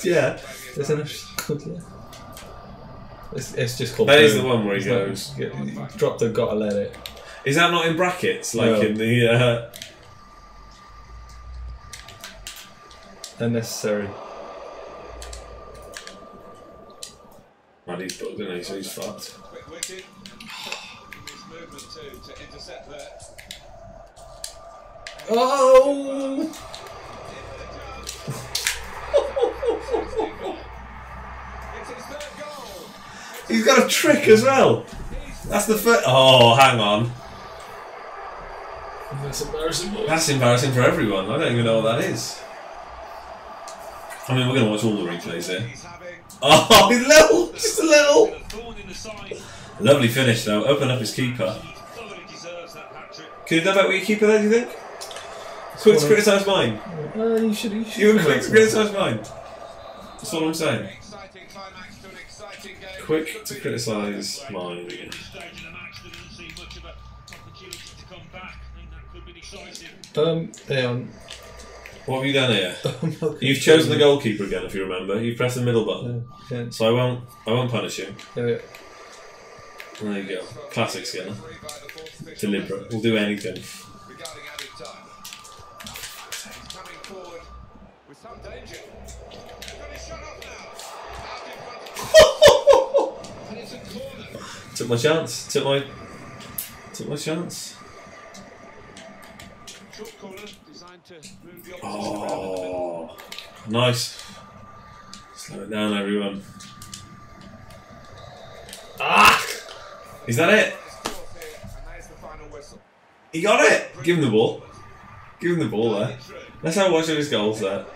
Yeah. There's an Usher called, yeah. It's just called. That is Boom. the one where he It's goes. Like, drop the gotta let it. Is that not in brackets? Like No. in the. Unnecessary. Well, he's booked, isn't he? So he's fucked. Quick witted. His movement too to intercept there. Oh! It's his third goal. He's got a trick as well. That's the first. Oh, hang on. That's embarrassing. That's embarrassing for everyone. I don't even know what that is. I mean, we're going to watch all the replays here. He's having Oh, he's little! Just a little! a thorn in the side. Lovely finish though. Open up his keeper. Thoroughly deserves that hat-trick. Can you do that with your keeper there, do you think? Quick to criticise mine. You should. You were quick to criticise mine. That's all I'm saying. Exciting climax to an exciting game. Quick to criticise mine. Stage of the match, there doesn't seem much of an opportunity to come back. I think that could be decisive. Hang on. What have you done here? You've chosen the goalkeeper again, if you remember. You've pressed the middle button. Yeah. So I won't punish you. Yeah. There you go. Classic Skinner. Deliberate. We'll do anything. Regarding added time. He's coming forward with some danger. Got his shot off now. Out in front. And it's a corner. Took my chance. Took my chance. Short corner designed to move the opposition. Oh, nice. Slow it down, everyone. Ah! Is that it? And there's the final whistle. He got it! Give him the ball. Give him the ball there. Let's have a watch of his goals there.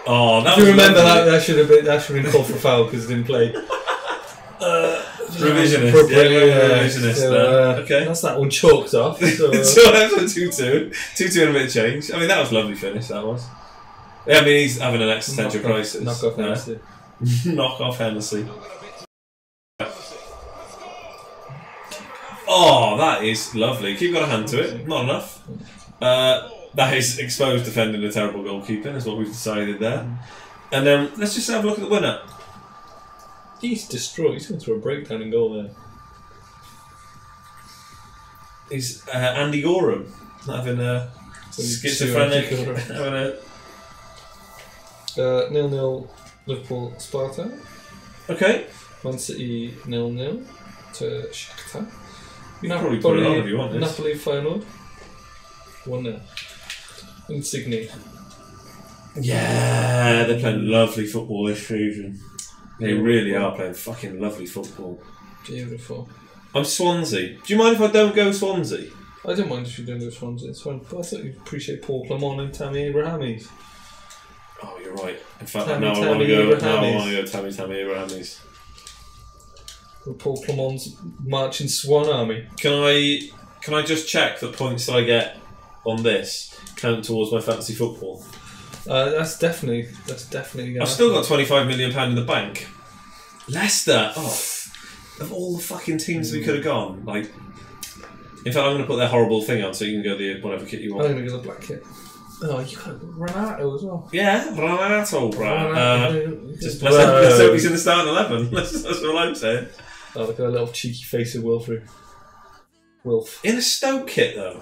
Oh, that Do was you remember lovely. that should have been called for foul because it didn't play. Revisionist. Revisionist. Okay. That's that one chalked off. So, So that's a 2-2. 2-2 and a bit of change. I mean, that was a lovely finish, that was. Yeah, I mean, he's having an existential crisis. Knock off Hennessy. Knock off Hennessy. Oh, that is lovely. Keep got a hand to it. Not enough. That is exposed defending a terrible goalkeeping, is what we've decided there. And then let's just have a look at the winner. He's destroyed. He's going through a breakdown in goal there. Is Andy Gorham having a schizophrenic, having a 0-0 Liverpool Sparta. okay. Man City 0-0 to Shakhtar. You can probably put it on if you want this. Napoli final 1-0. Insigne. Yeah, they're playing lovely football this season. They really are playing fucking lovely football. Beautiful. I'm Swansea. Do you mind if I don't go Swansea? I don't mind if you don't go Swansea. It's fine. But I thought you'd appreciate Paul Clement and Tammy Abrahami's. Oh, you're right. In fact, Tammy now I want to go. Abrahami's. Now I want to go Tammy Abrahami's. Paul Clement's marching Swan Army. Can I just check the points that I get on this count towards my fantasy football? That's definitely. I've still got £25 million in the bank. Leicester. Oh, of all the fucking teams we could have gone, like In fact, I'm going to put their horrible thing on so you can go the whatever kit you want. I'm going to go the black kit. Oh, you got Renato as well. Yeah, Renato, bro. Let's hope he's in the starting 11. That's all I'm saying. Oh, look at a little cheeky face of Wilfred. Wilf. In a Stoke kit, though.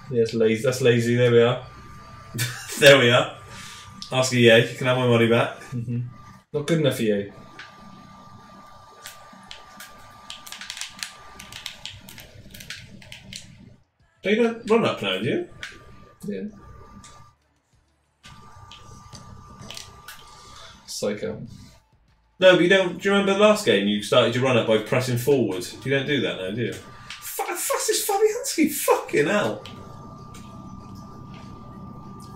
Yeah, it's lazy. That's lazy. There we are. There we are. Ask EA. You can have my money back. Not good enough for you. Are you going to run up now, do you? Yeah. Psycho. No, but you don't. Do you remember the last game? You started your run up by pressing forward. You don't do that now, do you? Fastest Fabianski. Fucking hell.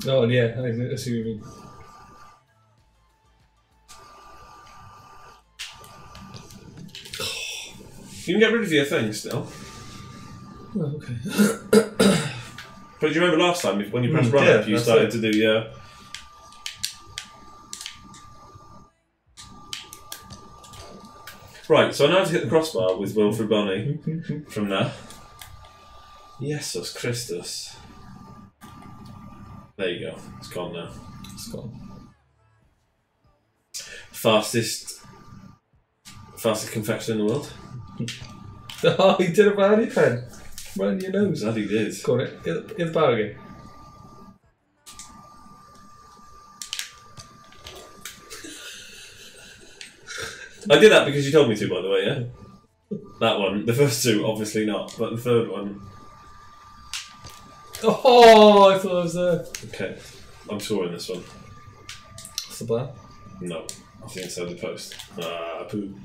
Oh, yeah. I see what you mean. You can get rid of your thing still. Oh, okay. But do you remember last time when you pressed run up, you started to do your. Right, so I know how to hit the crossbar with Wilfred Bonny from there. Jesus Christus. There you go. It's gone now. It's gone. Fastest confection in the world. Oh, he did a body pen. Right in your nose. That he did. Got it. Get the bar again. I did that because you told me to, by the way, yeah? That one. The first two, obviously not, but the third one. Oh, I thought I was there. Okay. I'm scoring this one. What's the plan? No. I think inside the post. Poo.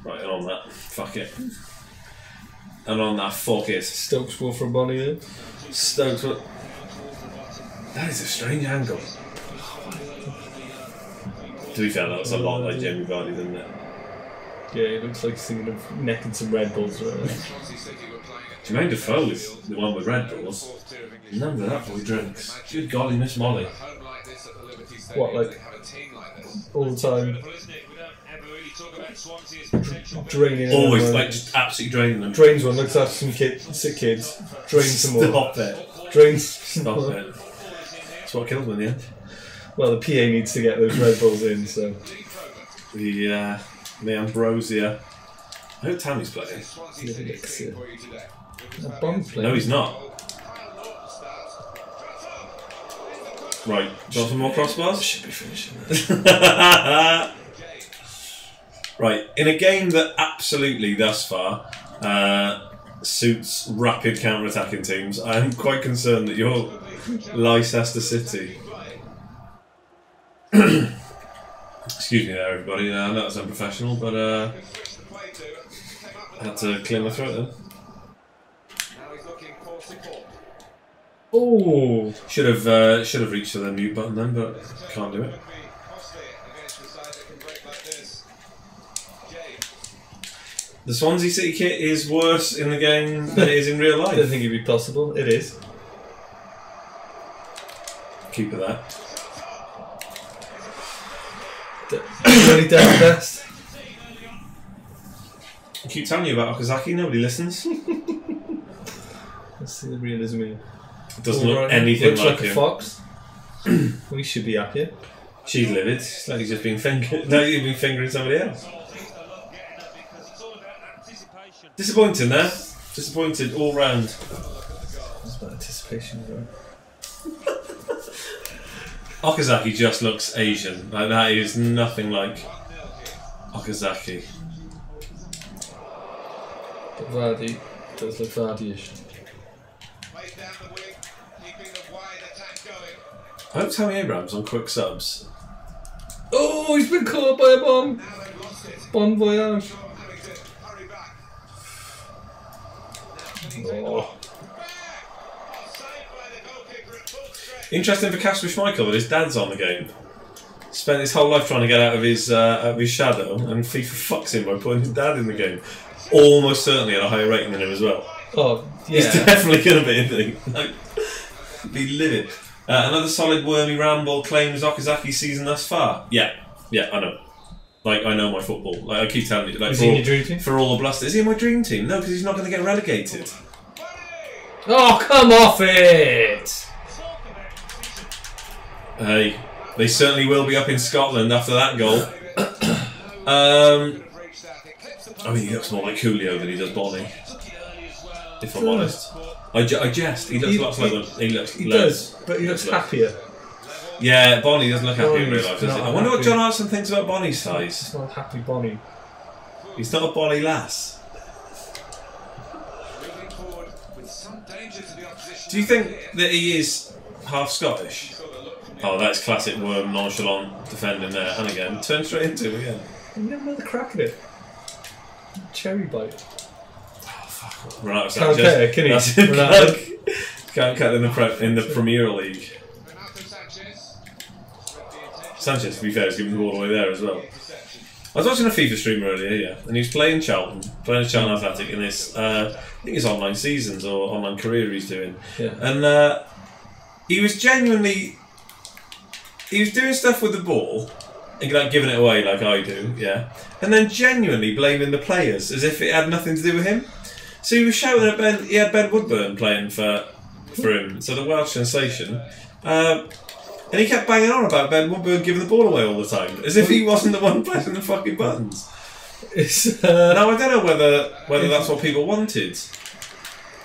Right, and on that. Fuck it. And on that, fuck it. Stokes will from Bonnie then. Stokes will... That is a strange angle. To be fair, that looks a lot like Jamie Vardy, doesn't it? Yeah, it looks like he's thinking of necking some Red Bulls. Right? Jermaine Defoe's the one with Red Bulls. None of that boy drinks. Good golly, Miss Molly. What, like all the time? Draining. Always, like just absolutely draining them. Drains one, looks after some sick kids. Drains some more. Stop it. Drains. Stop it. That's what killed them in the end. Well, the PA needs to get those Red Bulls in, so. The Ambrosia. I hope Tammy's playing. Bond's playing. No, he's not. Right, got some more crossbars? Should be finishing. Right, in a game that absolutely, thus far, suits rapid counter-attacking teams, I am quite concerned that you're Leicester City. Excuse me there, everybody. I know that's unprofessional, but I had to clear my throat then. Oh, should have reached for the mute button then, but can't do it. The Swansea City kit is worse in the game than it is in real life. I don't think it'd be possible. It is. Keep it there. Really down best. I keep telling you about Okazaki, nobody listens. Let's see the realism here. It doesn't look anything looks like a him. fox. We should be happier. She's livid. It's like he's just been fingering. No, he's been fingering somebody else. Disappointing there. Disappointed all round. That's about anticipation, though. Okazaki just looks Asian. Like that is nothing like Okazaki. But Vardy does look Vardy-ish. I hope Tammy Abrams on quick subs. Oh, he's been caught by a bomb. Bon voyage. Oh. Interesting for Kasper Schmeichel that his dad's on the game. Spent his whole life trying to get out of his shadow, and FIFA fucks him by putting his dad in the game. Almost certainly at a higher rating than him as well. Oh, yeah. He's definitely going to be, isn't he? Like, be livid. Another solid wormy Ramble claims Okazaki's season thus far. Yeah, I know. Like, I know my football. Like, I keep telling you. Like, is he in your dream team? For all the bluster. Is he in my dream team? No, because he's not going to get relegated. Oh, come off it! Hey, they certainly will be up in Scotland after that goal. I mean, he looks more like Coolio than he does Bonnie. If I'm honest. I jest. He looks lots like them. He does, but he looks happier. Yeah, Bonnie doesn't look happy in real life, does he? I wonder what John Arson thinks about Bonnie's size. It's not happy Bonnie. He's not a Bonnie lass. Do you think that he is half Scottish? Oh, that's classic Worm nonchalant defending there. And again, turn straight into him again. You never know the crack of it. Cherry bite. Oh, fuck. Renato Can't Sanchez. cut it, can he? Can't cut in the Premier League. Sanchez, to be fair, is giving the ball away there as well. I was watching a FIFA stream earlier, yeah, and he was playing Charlton Athletic in this, I think it's online seasons or online career he's doing. Yeah. And he was genuinely, he was doing stuff with the ball, and like giving it away like I do, yeah, and then genuinely blaming the players as if it had nothing to do with him. So he was shouting at Ben, he had Ben Woodburn playing for him, so the Welsh sensation. And he kept banging on about Ben Woodburn giving the ball away all the time, as if he wasn't the one pressing the fucking buttons. Now I don't know whether that's what people wanted.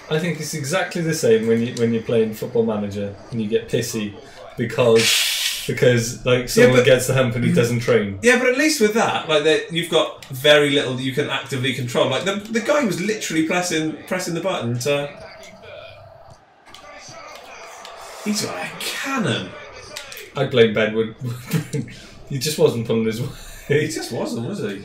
I think it's exactly the same when you're playing Football Manager and you get pissy because like someone gets the hump and he doesn't train. Yeah, but at least with that, like you've got very little that you can actively control. Like the guy was literally pressing the button to. He's got a cannon. I blame Ben Woodburn. He just wasn't pulling his weight. He just wasn't, was he?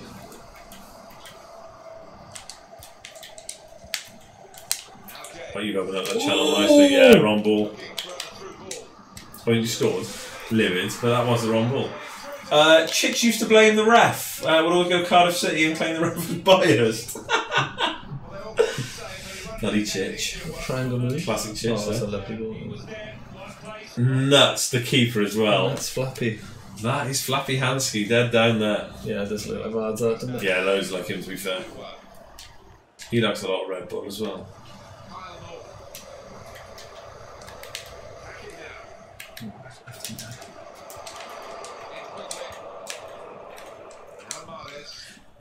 Oh, you've opened up that channel nicely. Yeah, wrong ball. Well, you scored. Livid, but that was the wrong ball. Chich used to blame the ref. Would always go Cardiff City and claim the ref was biased. Bloody Chich. Triangle move. Classic Chich. Oh, that's a lovely goal. Nuts, the keeper as well. Oh, that's Flappy. That is Flappy Hansky, dead down there. Yeah, it does look like Vards out, doesn't it? Yeah, loads like him, to be fair. He likes a lot of Red Bull as well.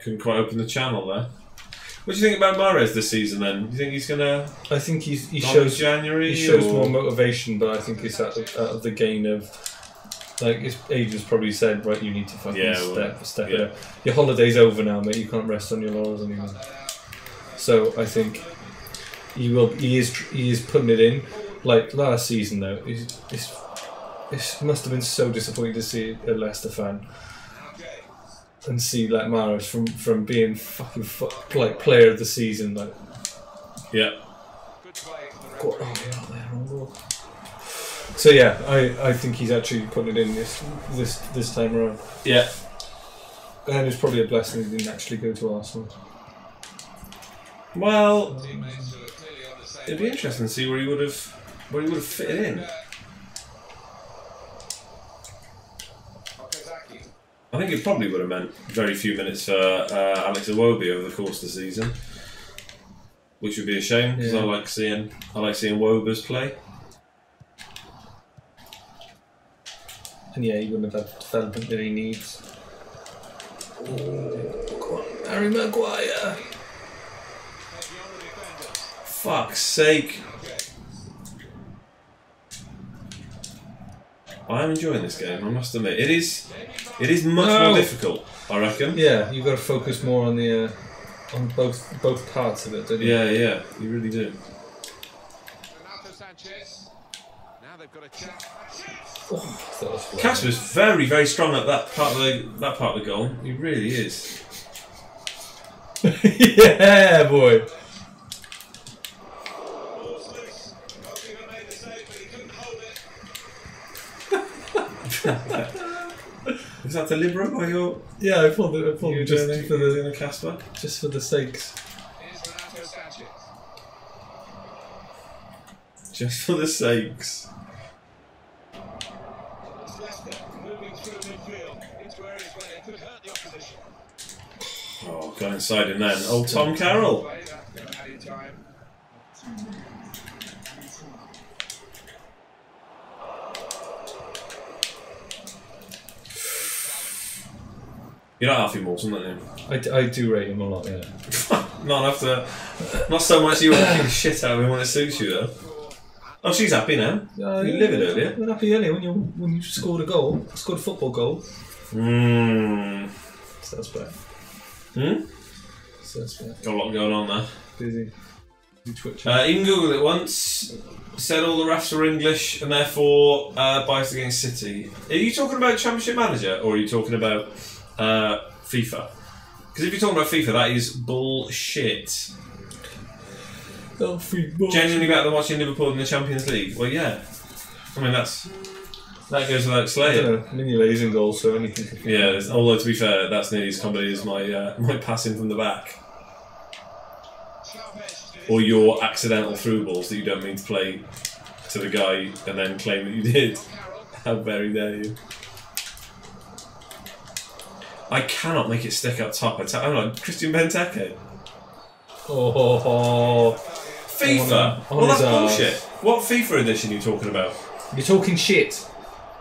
Couldn't quite open the channel there. What do you think about Mahrez this season then? Do you think he's gonna? I think he shows January. He shows more motivation, but I think it's out of the gain of like his agents probably said, right, you need to fucking step it up. Your holiday's over now, mate. You can't rest on your laurels anymore. So I think he is putting it in. Like last season though, it must have been so disappointing to see a Leicester fan. And see like Mahrez from being fucking like player of the season, like So yeah, I think he's actually putting it in this time around. Yeah, and it's probably a blessing he didn't actually go to Arsenal. Well, it'd be interesting to see where he would have fitted in. I think it probably would have meant very few minutes for Alex Iwobi over the course of the season, which would be a shame because I like seeing Wobers play. And yeah, he wouldn't have had the development that he needs. Harry Maguire. Fuck's sake! I'm enjoying this game, I must admit. It is much more difficult, I reckon. Yeah, you've got to focus more on the on both parts of it, don't you? Yeah, you really do. Casper's very, very strong at that part of the goal. He really is. Yeah, boy. Was that deliberate by your? Yeah, I thought just for the Casper, just for the sakes. Just for the sakes. Oh, got inside him then. Old Tom Carroll. You like Alfie Morton, don't you? I do rate him a lot, yeah. Not enough to... Not so much you want to kick the shit out of him when it suits you, though. Oh, she's happy now. You live it earlier. You're happy earlier when you scored a goal. Scored a football goal. So that's better. So that's better. Got a lot going on there. Busy. You can Google it once. Said all the refs were English and therefore biased against City. Are you talking about Championship Manager or are you talking about FIFA? Because if you're talking about FIFA, that is bullshit. Genuinely better than watching Liverpool in the Champions League. Well, yeah. I mean, that goes without saying. Mignolet's in goal, so anything. Yeah. Although to be fair, that's nearly as comedy as my passing from the back. Or your accidental through balls that you don't mean to play to the guy and then claim that you did. How very dare you. I cannot make it stick up top. I'm like Christian Benteke. Oh. FIFA? Well, that's bullshit. What FIFA edition are you talking about? You're talking shit.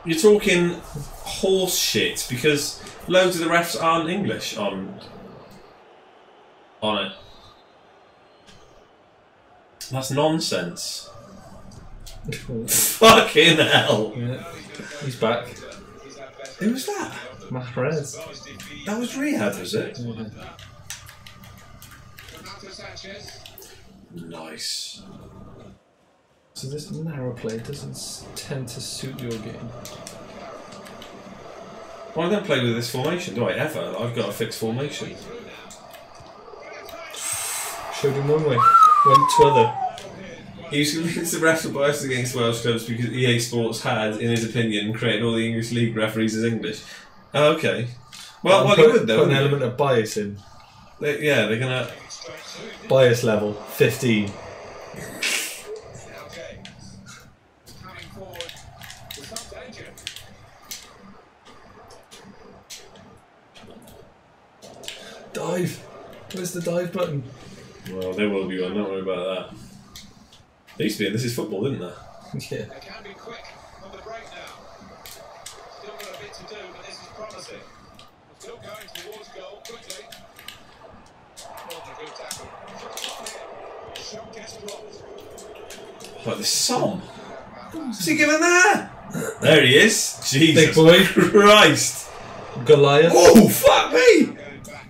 You're talking horse shit because loads of the refs aren't English on it. That's nonsense. Fucking hell. Yeah. He's back. Who was that? Mahrez. That was Riyadh, was it? Yeah. Nice. So this narrow play doesn't tend to suit your game. Well, I don't play with this formation, do I ever? I've got a fixed formation. Showed him one way, went to other. He used to convince the refs were biased against Welsh clubs because EA Sports had, in his opinion, created all the English League referees as English. Oh, okay. Well, you would though. Put an element of bias in. Yeah, they're gonna. Bias level 15. Dive. Where's the dive button? Well, there will be one. Don't worry about that. There used to be in This Is Football, didn't there? Yeah. They can be quick on the break now. Still got a bit to do, but this is promising. Still going towards goal quickly. Good tackle. Shot gets blocked. Like the Som. What's he giving there? There he is. Jesus Big boy. Christ. Goliath. Oh, fuck me!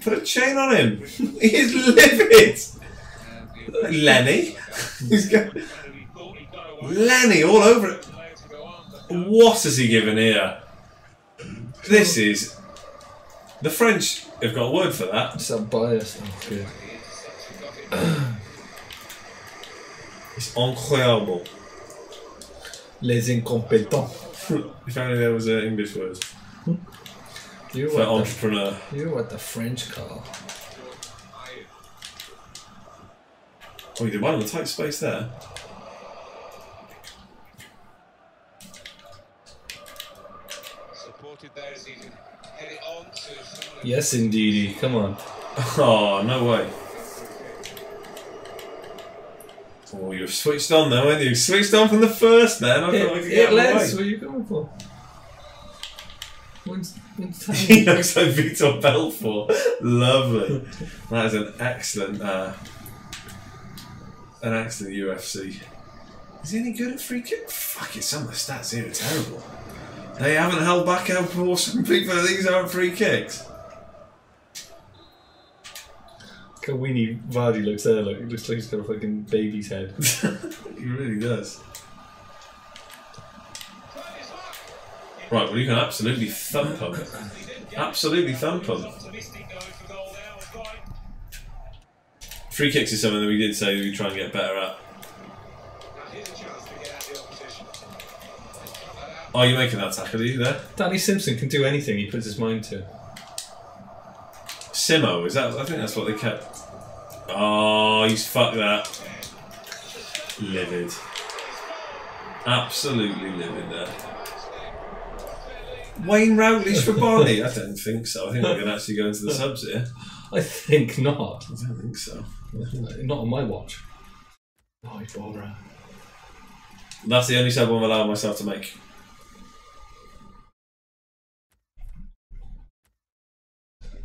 Put a chain on him. He is livid. Lenny. He's got Lenny all over it. What has he given here? This is... The French have got a word for that. It's that bias. Oh, good. It's incroyable. Les incompétents. If only there was an English word. You're for entrepreneur. You're what the French call. Oh, you did well in the tight space there. Supported there as he can head it on to someone. Yes, indeedy. Come on. Oh, no way. Oh, you've switched on though, haven't you? Switched on from the first, man. I thought I could get Les, what are you going for? He looks like Victor Belfort. Lovely. That is an excellent UFC. Is he any good at free kick? Fuck it, some of the stats here are terrible. They haven't held back out for some people. These aren't free kicks. Look how weenie Vardy looks there. Look, he looks like he's got a fucking baby's head. He really does. Right, well you can absolutely thump him. Absolutely thump him. Free kicks is something that we did say that we try and get better at. Are you making that tackle, are you there? Danny Simpson can do anything he puts his mind to. Simo, is that? I think that's what they kept. Oh, he's fucked that. Livid. Absolutely livid there. Wayne Routledge for Barney? I don't think so. I think we're going to actually go into the subs here. I think not. I don't think so. Not on my watch. Oh, he's ball around. That's the only sub I'm allowing myself to make.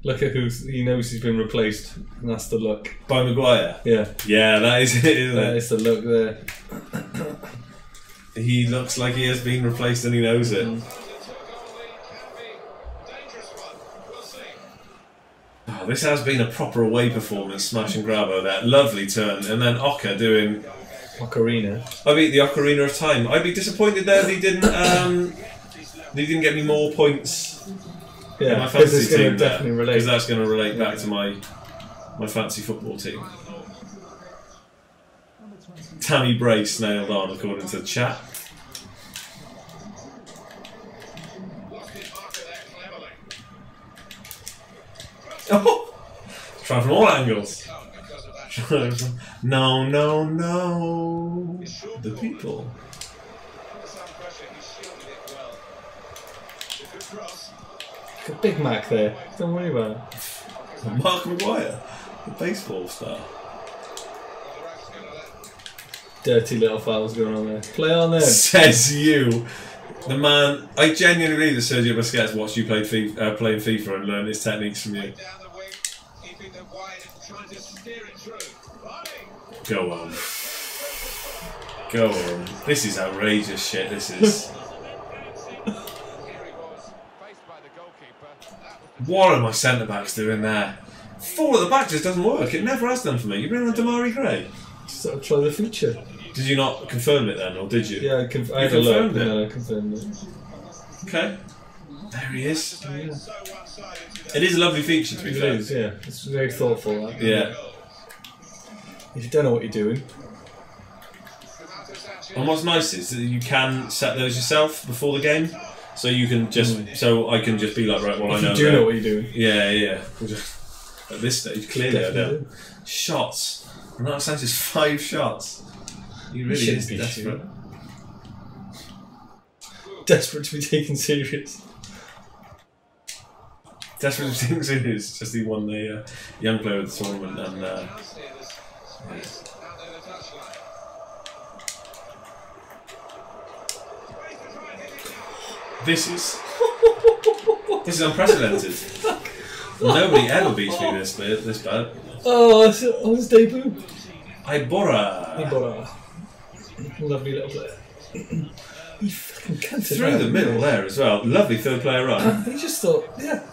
Look at he knows he's been replaced, and that's the look. By Maguire? Yeah. Yeah, that is it, isn't That it? is the look there. He looks like he has been replaced and he knows it. Oh, this has been a proper away performance, smash and grab over that. Lovely turn. And then Oka doing... Ocarina. I beat the Ocarina of Time. I'd be disappointed there that he didn't get me more points in my fantasy team there. Because that's going to relate back to my fancy football team. Tammy Brace nailed on according to the chat. Oh! Try from all angles. No, no, no. The people. A Big Mac there. Don't worry about it. Mark Maguire, the baseball star. Dirty little fouls going on there. Play on there. Says you. The man, I genuinely believe that Sergio Busquets watched you play FIFA and learned his techniques from you. Go on. Go on. This is outrageous shit, this is. What are my centre-backs doing there? 4 at the back just doesn't work. It never has done for me. You bring on Damari Gray. Sort of try the feature. Did you not confirm it then, or did you? Yeah, I had a look. No, I confirmed it. Okay. There he is. Yeah. It is a lovely feature, to be fair. It is, yeah. It's very thoughtful. That. Yeah. If you don't know what you're doing. And what's nice is that you can set those yourself before the game. So you can just, so I can just be like, right, well, I know. You do know what you're doing. Yeah, yeah. We'll just, at this stage, clearly I don't. Shots. Ronaldo Sanchez 5 shots. He really is desperate. Desperate to be taken serious. Desperate to be taken serious. Just he won the young player of the tournament and. This is unprecedented. Nobody ever beats me this bad. Oh, that's his debut. Iborra. Lovely little player. He fucking canted through the middle there as well. Lovely third player run. He just thought, yeah.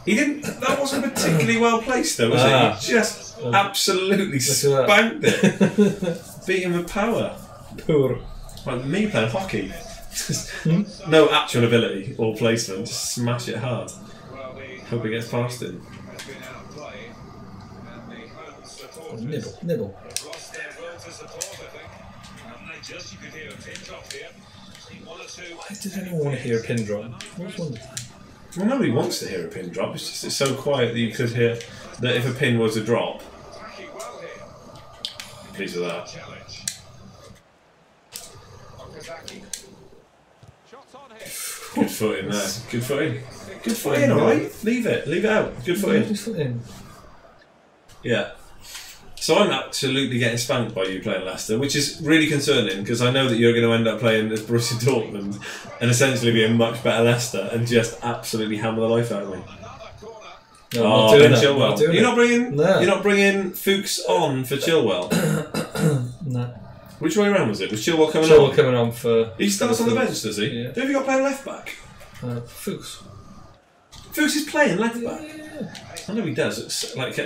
He didn't. That wasn't particularly well placed though, was it? He just absolutely spanked it. Beat him with power. Poor. Like me playing hockey. No actual ability or placement. Just smash it hard. Hope it gets past him. Nibble. Why did anyone want to hear a pin drop? Well, nobody wants to hear a pin drop. It's just so quiet that you could hear that if a pin was a drop. Pleased with that. Good foot in there. Good foot in. Good foot in, alright? Leave it out. Good foot in. Yeah. So I'm absolutely getting spanked by you playing Leicester, which is really concerning because I know that you're going to end up playing as Borussia Dortmund and essentially be a much better Leicester and just absolutely hammer the life out of me. No, Ben Chilwell. You're not bringing Fuchs on for Chilwell. No. Which way around was it? Was Chilwell coming on? Chilwell coming on for. He starts on the bench, does he? Yeah. Who have you got playing left back? Fuchs. Fuchs is playing left back. Yeah. I know he does. It's like.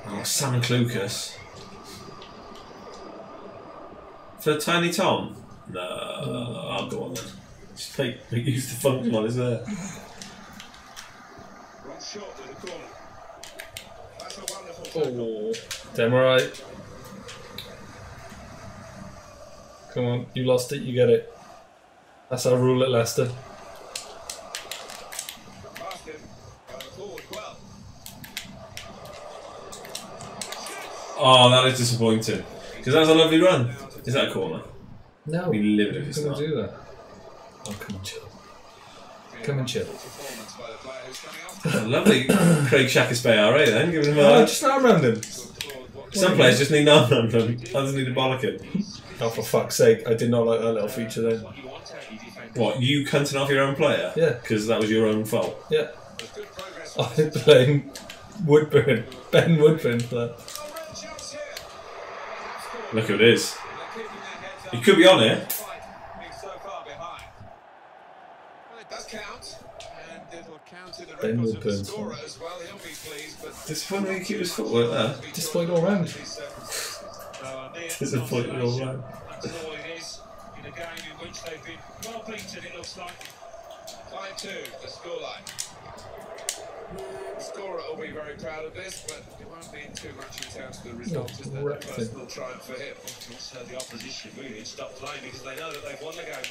Oh, Sam Clucas. For Tiny Tom? No, I'll go on then. Just make use the function while it's there. Oh, damn right. Come on, you lost it, you get it. That's our rule at Leicester. Oh, that is disappointing. Because that was a lovely run. Is that a corner? No. We live if it's not. Do that. Oh, come on, chill. Come and chill. Lovely Craig Shakespeare, right then? Giving him a... just arm round him. Some players just need an arm round him. Others need a bollock him. Oh, for fuck's sake. I did not like that little feature then. What, you cunting off your own player? Yeah. Because that was your own fault? Yeah. I blame Woodburn, Ben Woodburn for that. Look who it is. He could be on it. Ben Woodburn. Disappointing when you keep his footwork there. Disappointing all round. Disappointing all round. In a game in which they've been well beaten, it looks like. 5-2, the scoreline. The scorer will be very proud of this, but it won't be too much in terms of the result. It's a personal triumph for him. Also, the opposition really stopped playing because they know that they've won the game.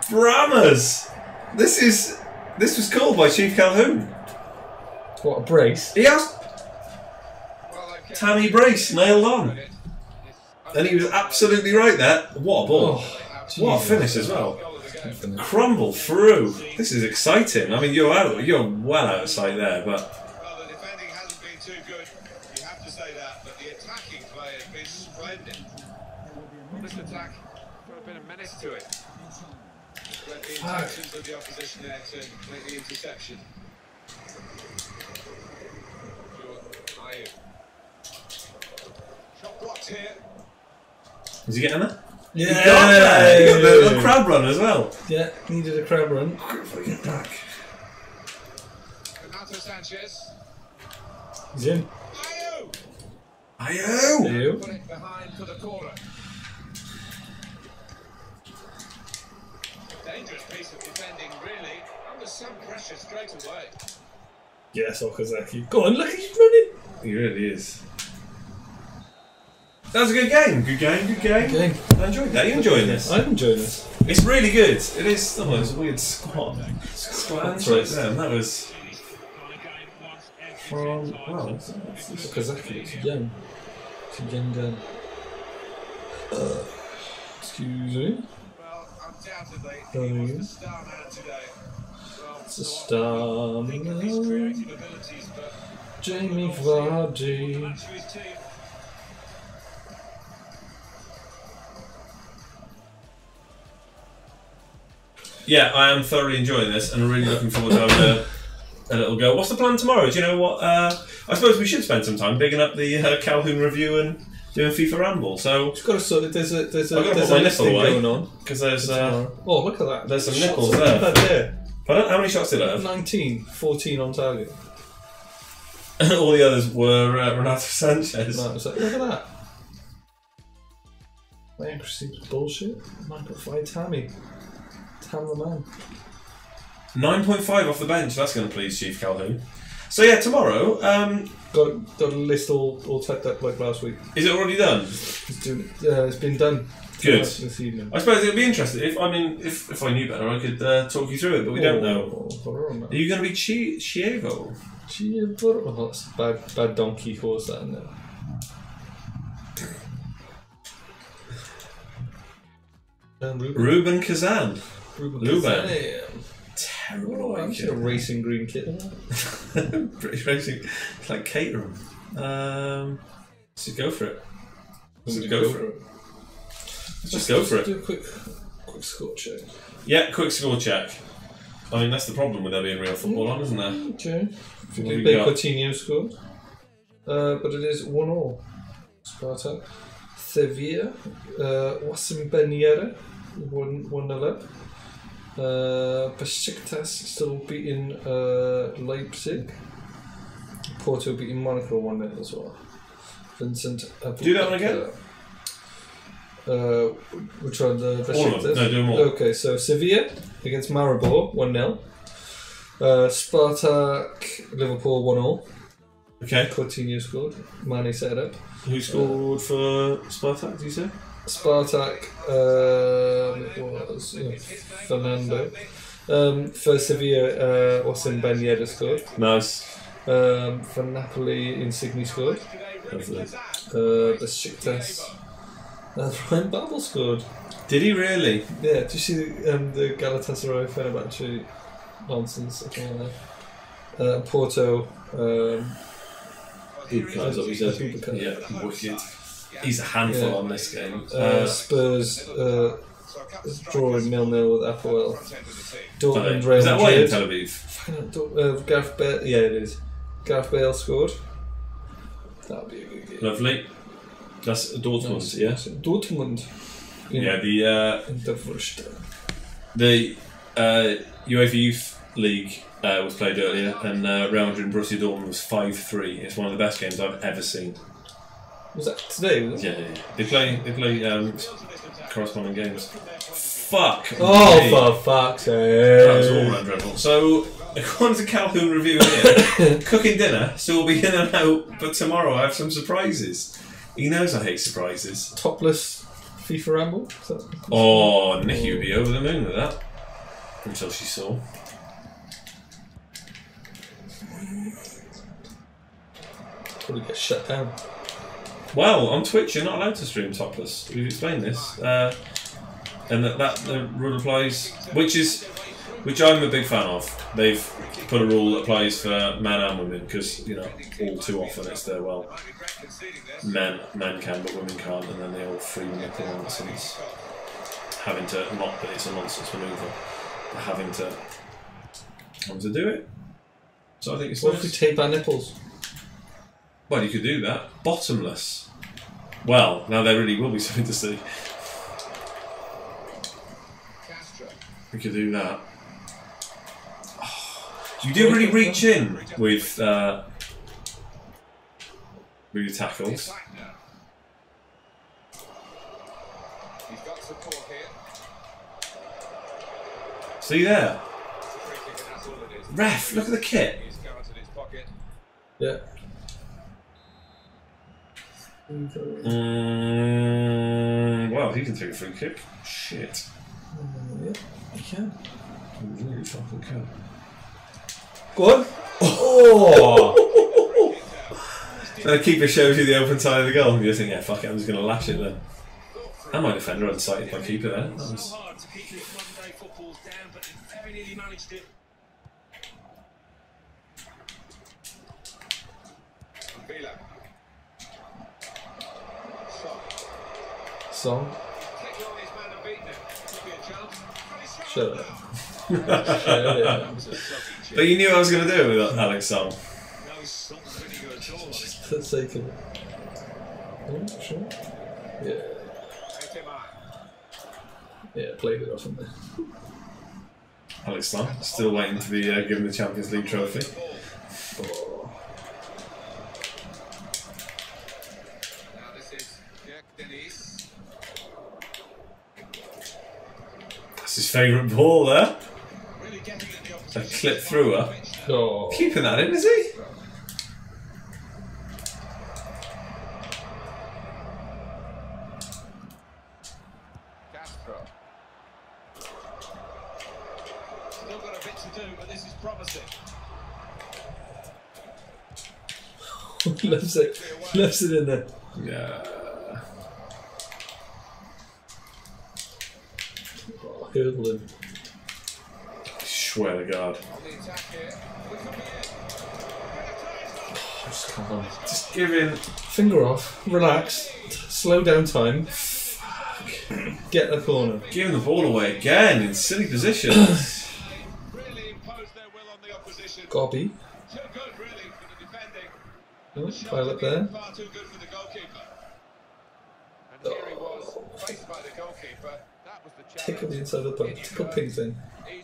Brammers! This was called by Chief Calhoun. What a brace! He has Tammy Brace nailed on. And he was absolutely right there. What a ball. What a finish as well. Crumble through. This is exciting. I mean, you're well out of sight there, but... Well, the defending hasn't been too good, you have to say that, but the attacking play has been splendid. This attack got a bit of menace to it. Let the intentions of the opposition there to make the interception. Shot blocked here. Is he getting there? Yeah! He got there! He got the crab run as well. Yeah, needed a crab run. If I get back. Renato Sanchez. He's in. Ayo! Put it behind for the corner. Dangerous piece of defending, really. Under some pressure straight away. Yes, Okazaki. Go on, look, he's running! He really is. That was a good game. Good game. I enjoyed that. Are you enjoying this? I'm enjoying this. It's really good. It is almost a weird squat. Squat right there. That was from... Wow. Okazaki, it's young. It's a young gun. Excuse me? Well, undoubtedly, Oh, he was yeah. the star man today. Well, It's a star think of his man. creative abilities, but Jamie Vardy. much to his team. Yeah, I am thoroughly enjoying this and really looking forward to having a little go. What's the plan tomorrow? Do you know what? I suppose we should spend some time bigging up the Calhoun review and doing FIFA Ramble. So It's got a sort of, there's a I've got to there's put my a nipple listing away going on. because there's Oh, look at that. there's some Shots nipples like there. that there. Pardon? How many shots did I have? 19, 14 on target. All the others were Renato Sanchez. No, it's like, look at that. My accuracy was bullshit. 9.5 Tammy. Tam the man. 9.5 off the bench. That's going to please Chief Calhoun. So yeah, tomorrow. Got a list all typed up like last week. Is it already done? It's been done. Good. This evening. I suppose it'd be interesting if I knew better, I could talk you through it, but we don't know. Are you going to be Chievo? Oh, that's a bad donkey horse that in there. Ruben Kazan. Ruben. Terrible. I'm just a racing green kit. British racing. It's like catering. Let's just go for it. Let's just go for it. Let's go for it. Do a quick score check. Yeah, quick score check. I mean, that's the problem with there being real football on, isn't there? Okay. What have we Big got? Coutinho scored. But it is 1-1. Sparta. Sevilla. Wassim Ben Yedder. 1-0 up. Besiktas still beating Leipzig. Porto beating Monaco 1-0 as well. Vincent. Do that one again? Which one? The All of them. Besiktas? No, do them all. Okay, so Sevilla against Maribor 1-0. Spartak Liverpool 1-0. Okay. Coutinho scored. Mane set it up. Who scored for Spartak, do you say? Spartak was Fernando. For Sevilla, Wassim Ben Yedder scored. Nice. For Napoli, Insigne scored. Besiktas, Ryan Babel scored. Did he really? Yeah, did you see the Galatasaray Fenerbahce nonsense? Porto. Bubukas, what he said. Bubukas. Yeah, wicked. He's a handful on this game. Spurs drawing 0-0 with Apoel. Dortmund, Real Is that away in Madrid. Tel Aviv? Gareth Bale, yeah, it is. Gareth Bale scored. That'll be a good game. Lovely. That's Dortmund, Nice. yeah. Dortmund. Yeah, the the UEFA Youth League was played earlier, and Real Madrid and Borussia Dortmund was 5-3. It's one of the best games I've ever seen. Was that today? Was it? Yeah. They play corresponding games. Fuck. Oh, me. for fuck's sake! That was all round dreadful. So, according to Calhoun Review here, cooking dinner, so we'll be in and out, but tomorrow I have some surprises. He knows I hate surprises. Topless FIFA Ramble? Oh, Nikki would be over the moon with that. Until she saw. Probably get shut down. Well, on Twitch you're not allowed to stream topless. We've explained this. And that the rule applies, which I'm a big fan of. They've put a rule that applies for men and women because all too often it's there. Well, men can but women can't, and then they all free nipple nonsense. Having to not that it's a nonsense manoeuvre, but having to do it. So I think it's What nice. if we tape our nipples? Well, you could do that. Bottomless. Well, now there really will be something to see. We could do that. Oh, you do really reach in with your tackles. See there? Ref, look at the kit. Yeah. Well, he can take a free kick. Shit. Yeah, you can. He really fucking can. Go on. Oh! So the keeper shows you the open side of the goal, and you think, yeah, fuck it, I'm just going to lash it then. And my defender unsighted my keeper there. That was... Song. Shut up. But you knew I was going to do it with Alex Song. Just for the sake of it. Oh, sure. Yeah. Yeah, played it off in there. Alex Song, still waiting to be given the Champions League trophy. Oh. That's his favourite ball there. A clip through her. Oh. Keeping that in, is he? Still got a bit to do, but this is promising. Loves it in there. Yeah. Oh, hurdling. Swear to God. Just come on. Just give in. Finger off. Relax. Slow down time. Get the corner. Giving the ball away again in silly positions. Gobby. Oh, pile up there. Tickle the inside of the post. Tickle ping thing.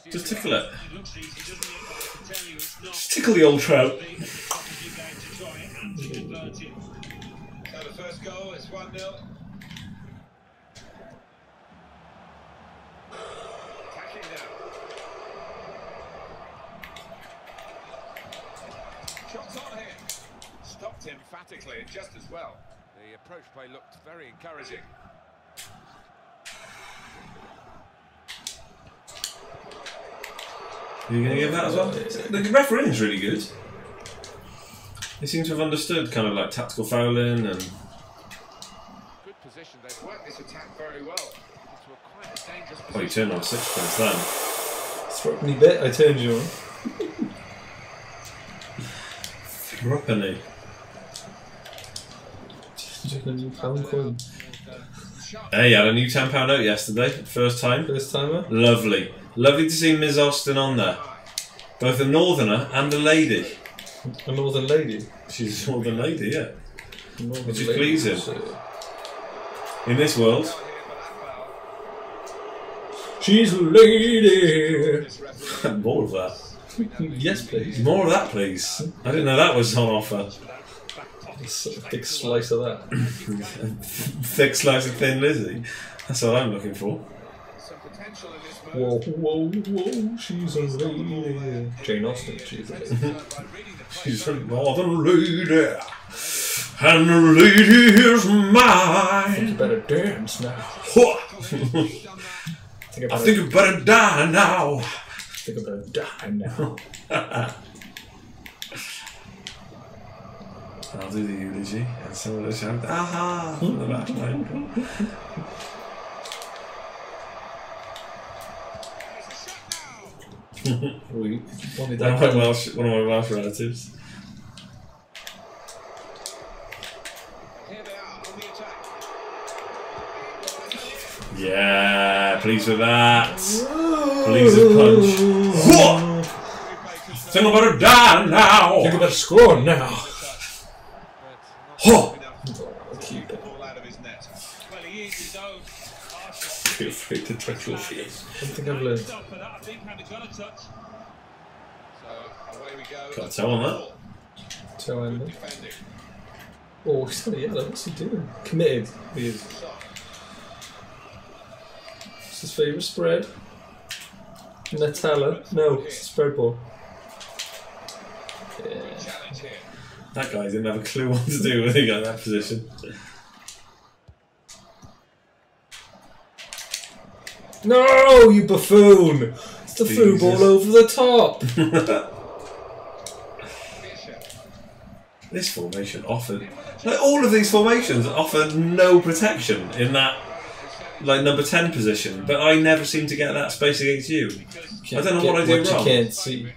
Just tickle it. Just tickle the old trout. So the first goal is 1-0. Attacking now. Shots on him. Stopped emphatically and just as well. The approach play looked very encouraging. Are you going to give that as well? The refereeing is really good. They seem to have understood kind of like tactical fouling and... Good position. They've worked this attack very well. Into a quite a dangerous position. Oh, you turned on 6 points then. Struck me bit, I turned you on. Finger up, innit? Taking a new pound coin. Hey, I had a new £10 note yesterday. First time. First timer. Lovely. Lovely to see Ms. Austin on there. Both a northerner and a lady. A northern lady? She's a northern lady, yeah. Which is lady, pleasing. so. In this world. She's a lady! More of that. Yes, please. More of that, please. I didn't know that was on offer. A big slice of that. Thick slice of Thin Lizzy. That's what I'm looking for. Whoa, whoa, whoa, she's a lady. Jane Austen, she's a lady. She's a northern lady. And the lady is mine. You better dance now. I think I better die now. I think I better die now. I'll do the eulogy and someone will shout, aha, from the back line. One of my Welsh relatives. Yeah, pleased with that. Pleased with punch. Think I better die now. Think I better score now. Keep it. Feel free to touch your feet. I think I've learned. Got a toe on that. Toe end. Oh, he's got a yellow. What's he doing? Committed. He is. What's his favourite spread? Nutella. No, it's a spread ball. Yeah. That guy didn't have a clue what to do when he got in that position. No, you buffoon! It's the foo ball over the top! This formation offered... Like, all of these formations offer no protection in that, like, number 10 position, but I never seem to get that space against you. I don't know what I do wrong. You can't see.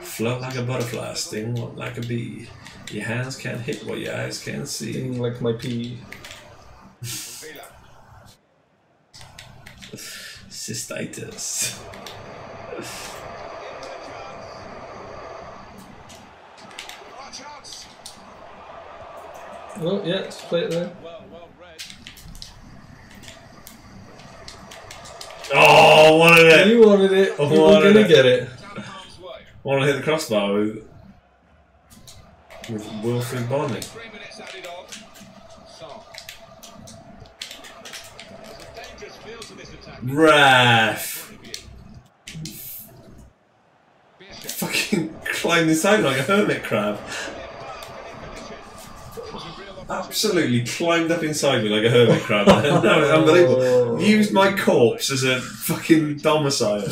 Float like a butterfly, sting like a bee. Your hands can't hit what your eyes can't see. Sting like my pee. Cystitis. Oh, yeah, let's play it there. Oh, wanted it! You wanted it. You were going to get it. I want to hit the crossbar with Wilfred Bonny. Ref! Fucking climbed inside like a hermit crab. Absolutely climbed up inside me like a hermit crab. No, it's unbelievable. Used my corpse as a fucking domicile.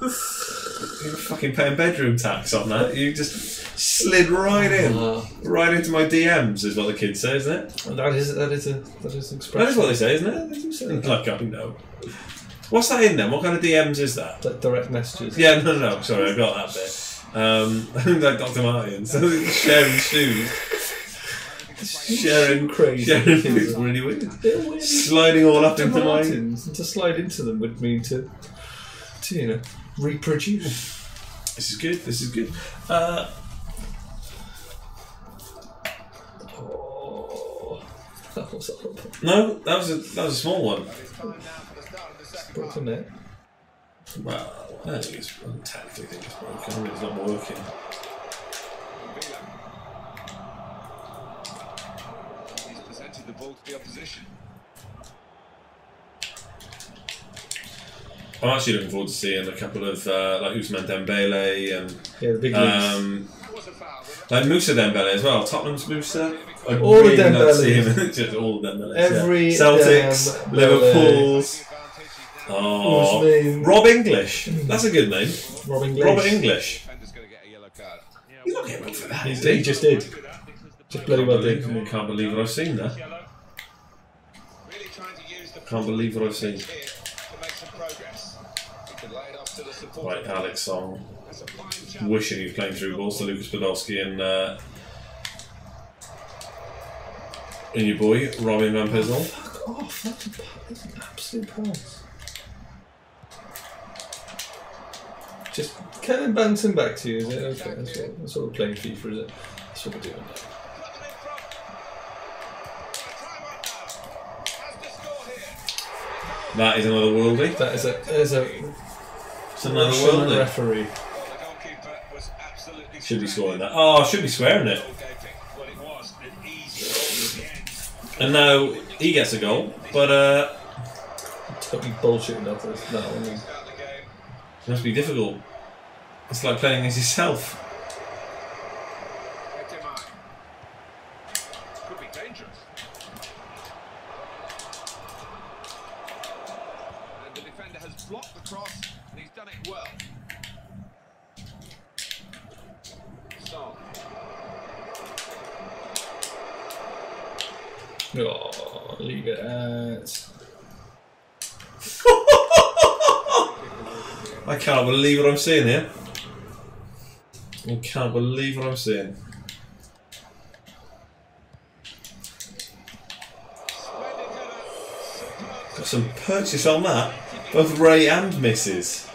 You're fucking paying bedroom tax on that. You just slid right in, right into my DMs, is what the kids say, isn't it? That is an expression. That is what they say, isn't it? They do say like, I know. What's that in then? What kind of DMs is that? Like direct messages. Yeah, no. Sorry, I got that bit. Like Dr. Martin, so sharing shoes. Sharing food, really weird. Sliding all up into mine. To slide into them would mean to you know, reproduce. This is good. This is good. No, that was a small one. Broken net. Well, I don't think it's technically think it's broken. I mean, it's not working. He's presented the ball to the opposition. I'm actually looking forward to seeing a couple of like Ousmane Dembele and the big leagues. Like Moussa Dembele as well. Tottenham's Moussa. All the Dembele. Just all the Dembele. Every Celtics, Dembele. Liverpool's. Oh, Rob English. That's a good name. Rob English. Robert English. He's not getting up for that. He just did. Just bloody well did. Can't believe what I've seen there. Can't believe what I've seen. to make some progress. He could lay it off to the support. Right, Alex Song. Wishing he was playing through balls to Lucas Podolski and your boy, Robin Van Pizzle. Fuck off, that's an absolute pass. Just kind of bouncing back to you, is it? Okay, that's what we're playing FIFA, is it? That's what we're doing. That is another worldie. That is it's another worldie. Referee. Should be scoring that. Oh, should be swearing it. And now he gets a goal, but totally bullshitting off that one. It must be difficult. It's like playing as yourself. Could be dangerous. And the defender has blocked the cross, and he's done it well. So. Oh, leave it at. I can't believe what I'm seeing here. I can't believe what I'm seeing. Got some purchase on that. Both Ray and Mrs.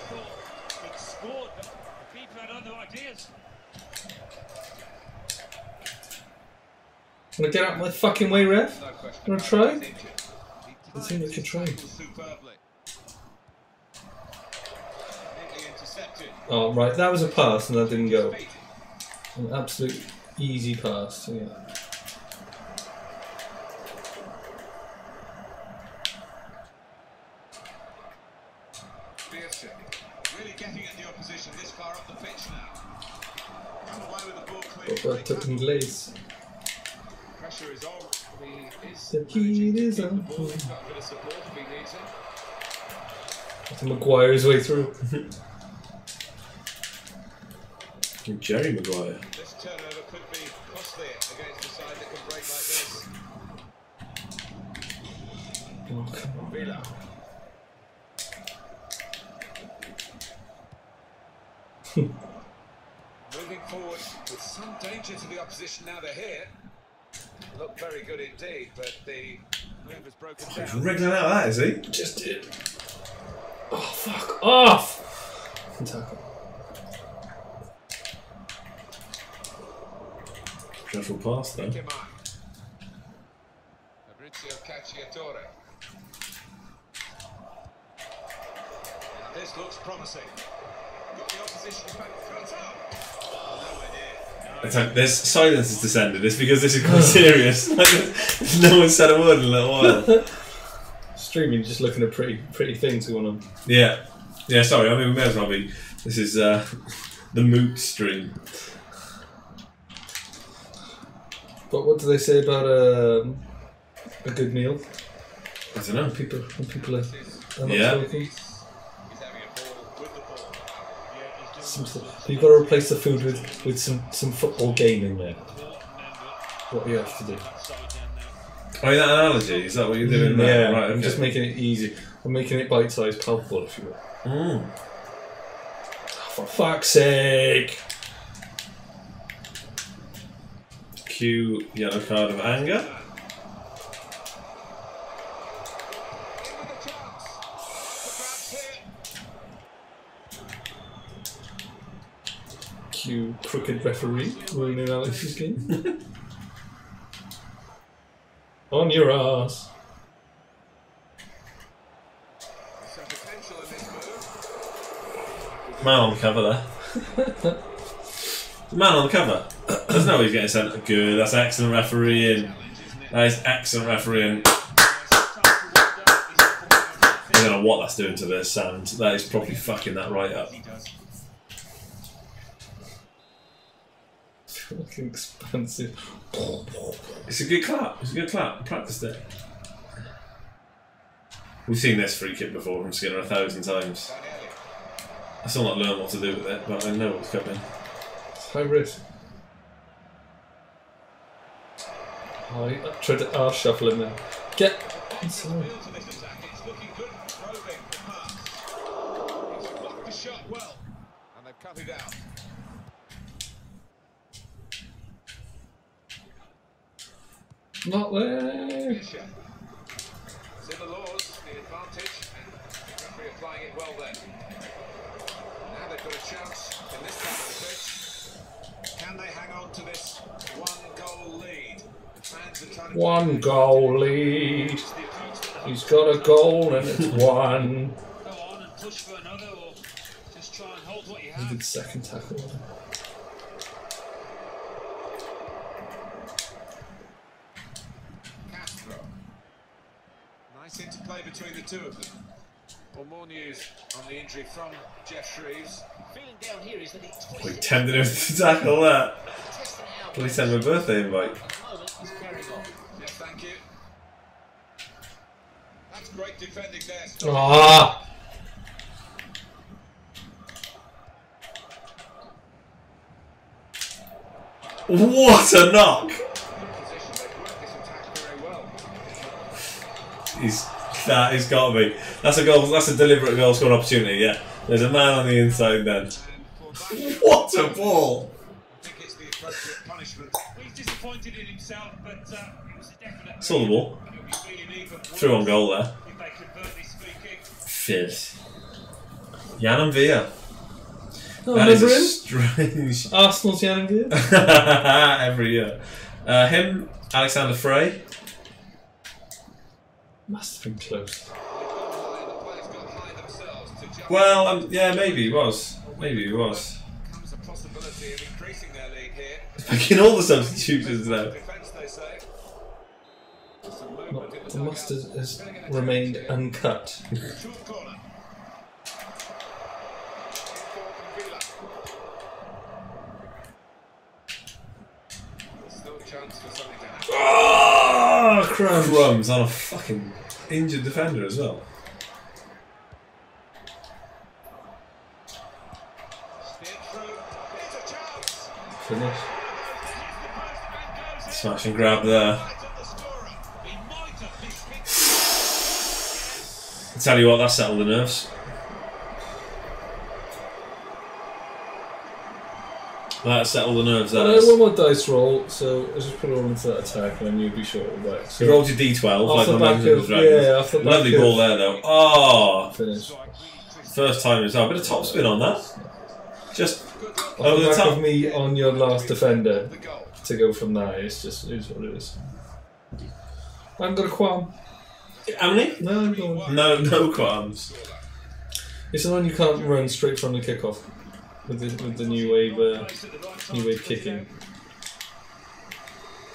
Wanna get out of my fucking way, ref? Wanna try? I think we can try. Oh, right, that was a pass and that didn't go. An absolute easy pass, yeah. Really getting at the opposition this far up the pitch now. Come away with the ball But we're taking glaze. Pressure is on. The heat is on. Got a bit of support if he needs it. To Maguire's way through. Jerry Maguire. This turnover could be costly against a side that can break like this. Oh, come on. Villa. Moving forward with some danger to the opposition now they're here. Look very good indeed, but the move has broken He's down. wriggling out of that, is he? Just did. Oh, fuck off! Tackle. Dreadful pass though. Fabrizio Cacciatore. And this looks promising. Got the opposition back front up. Nowhere near. It's like, there's silence has descended. It's because this is quite serious. Like, no one said a word in a little while. Streaming, just looking at pretty things going on. Yeah. Yeah, sorry, I mean, we may as well be. This is the moot stream. But what do they say about a good meal? I don't know. When people are not Yeah. smoking? You've got to replace the food with some football gaming there. What you have to do. Oh, that analogy? Is that what you're doing Yeah, there? Right, okay. I'm just making it easy. I'm making it bite-sized, palpable, if you will. For fuck's sake! Cue yellow card of anger. Cue crooked referee ruining Alex's game. On your ass. Man on the cover there. The man on the cover. There's no way he's getting sent. Good, that's excellent refereeing. That is excellent refereeing. I don't know what that's doing to the sand. That is probably fucking that right up. Fucking expansive. It's a good clap. It's a good clap. I practiced it. We've seen this free kick before from Skinner 1,000 times. I still not learned what to do with it, but I know what's coming. It's high risk. Oh, I tried to arse shuffle him then. Get inside. Copy down. Not there. It's in the laws, the advantage, and the referee applying it well then. Now they've got a chance in this part of the pitch. Can they hang on to this one-goal lead? The fans are trying to... One goal lead. He's got a goal and it's one. Go on and push for another, or just try and hold what you have. He did second tackle. Nice interplay between the two of them. Well, more news on the injury from Jeff Shreves. Feeling down here is that he twisted. We tempted him to tackle that. Please send him a birthday invite. At the moment, he's carrying on. Yeah, thank you. That's great defending there. Ah! What a knock! He's got to be. That's a goal. That's a deliberate goal scoring opportunity. Yeah, there's a man on the inside then. What a ball! I think it's the appropriate punishment. He's disappointed in himself, but it was a definite. Saw the ball. He'll be feeling even worse Through on goal there. if they convert this free kick. Fierce. Jan and Villa. Oh, That is remember a him? strange. Arsenal's Jan Gear. Every year. Him, Alexander Frey. Must have been close. Well, yeah, maybe he was. Maybe he was. Comes a possibility of increasing their lead here. Making all the substitutions now. Defence, they say. Some movement in The mustard has remained uncut. short corner. Still a chance for something to happen. Ah, Crumbs on a fucking injured defender as well. Steered through. Here's a chance. Finish. Smash and grab there. Right at the scorer. He might have missed it. I tell you what, that settled the nerves. That settled the nerves. That One more dice roll, so I just put it all into that attack and then you'll be sure of that. So You rolled your D12 off like the the back Legend of of, the Dragons. yeah, off the back Lovely of- ball there though. Oh, finish. first time as well. Bit of top spin on that. Just Off over the the back top. of me on your last defender The goal. to go from there. It's just it is what it is. I haven't got a qualm. How many? No, go on. No qualms. It's the one you can't run straight from the kickoff with the new wave kicking.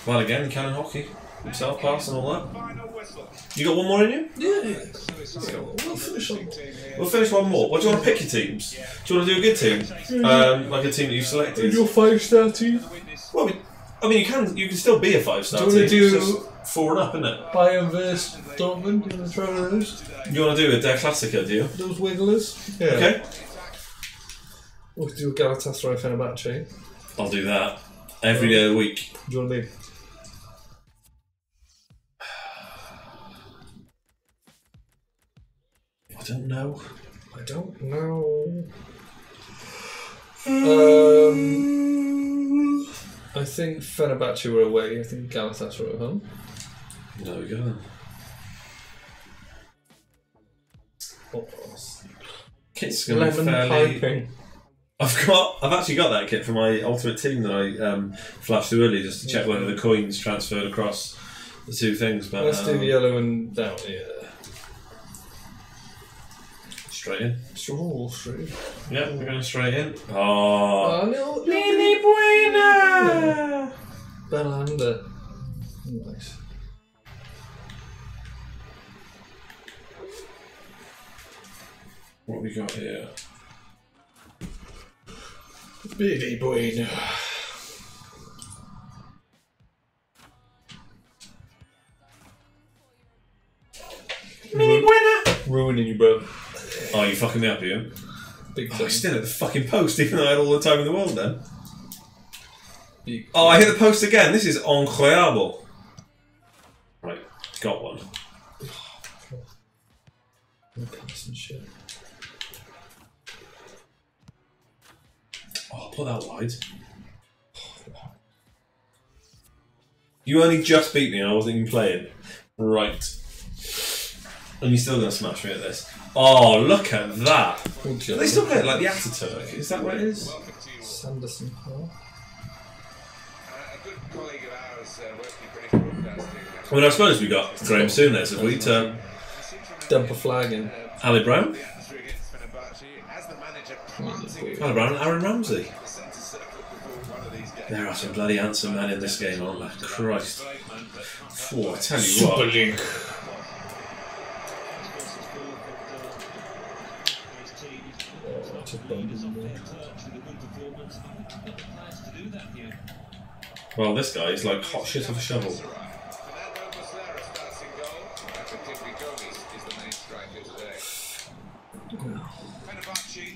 Well, again, he can in hockey. Himself pass and all that. Final whistle. You got one more in you? Yeah. We'll finish on. We'll finish one more. What do you want to pick your teams? Do you want to do a good team? Like a team that you've selected? Your 5-star team. Well, I mean, you can still be a 5-star Do team. you want to It's do just 4 and up, isn't it? Bayern vs Dortmund? You want to try one of those? You want to do a Der Klassiker, do you? Those wigglers? Yeah. Okay. We could do a Galatasaray Fenerbahce. I'll do that every day of the week. Do you want to leave? I don't know. I don't know. I think Fenerbahce were away. I think Galatasaray were at home. There we go. Kit's going to be Lemon fairly. piping. I've actually got that kit for my ultimate team that I flashed through earlier just to check whether the coins transferred across the two things. But Let's do the yellow and down. Yeah. straight in. Straight. Yeah, we're going straight in. Oh, no. Lily Buena. Belanda. Nice. What have we got here? Billy Bueno. Mini Buena. Ruining you, bro. Oh, you fucking me up, Ian? Big Oh, time. he's still at the fucking post, even though I had all the time in the world then. Big Oh, I hit the post again. This is incroyable. Right, got one. and shit. put that wide. You only just beat me and I wasn't even playing. Right. And you're still going to smash me at this. Oh, look at that. They still play it like the Ataturk. Is that what it is? Sanderson. I mean, I suppose we got Graham Souness, have we, to dump a flag in. Ali Brown? Ali Brown and Aaron Ramsey. There are some bloody handsome men in this game, aren't there? Christ. Oh, I tell you what. Well, this guy is like hot shit off a shovel.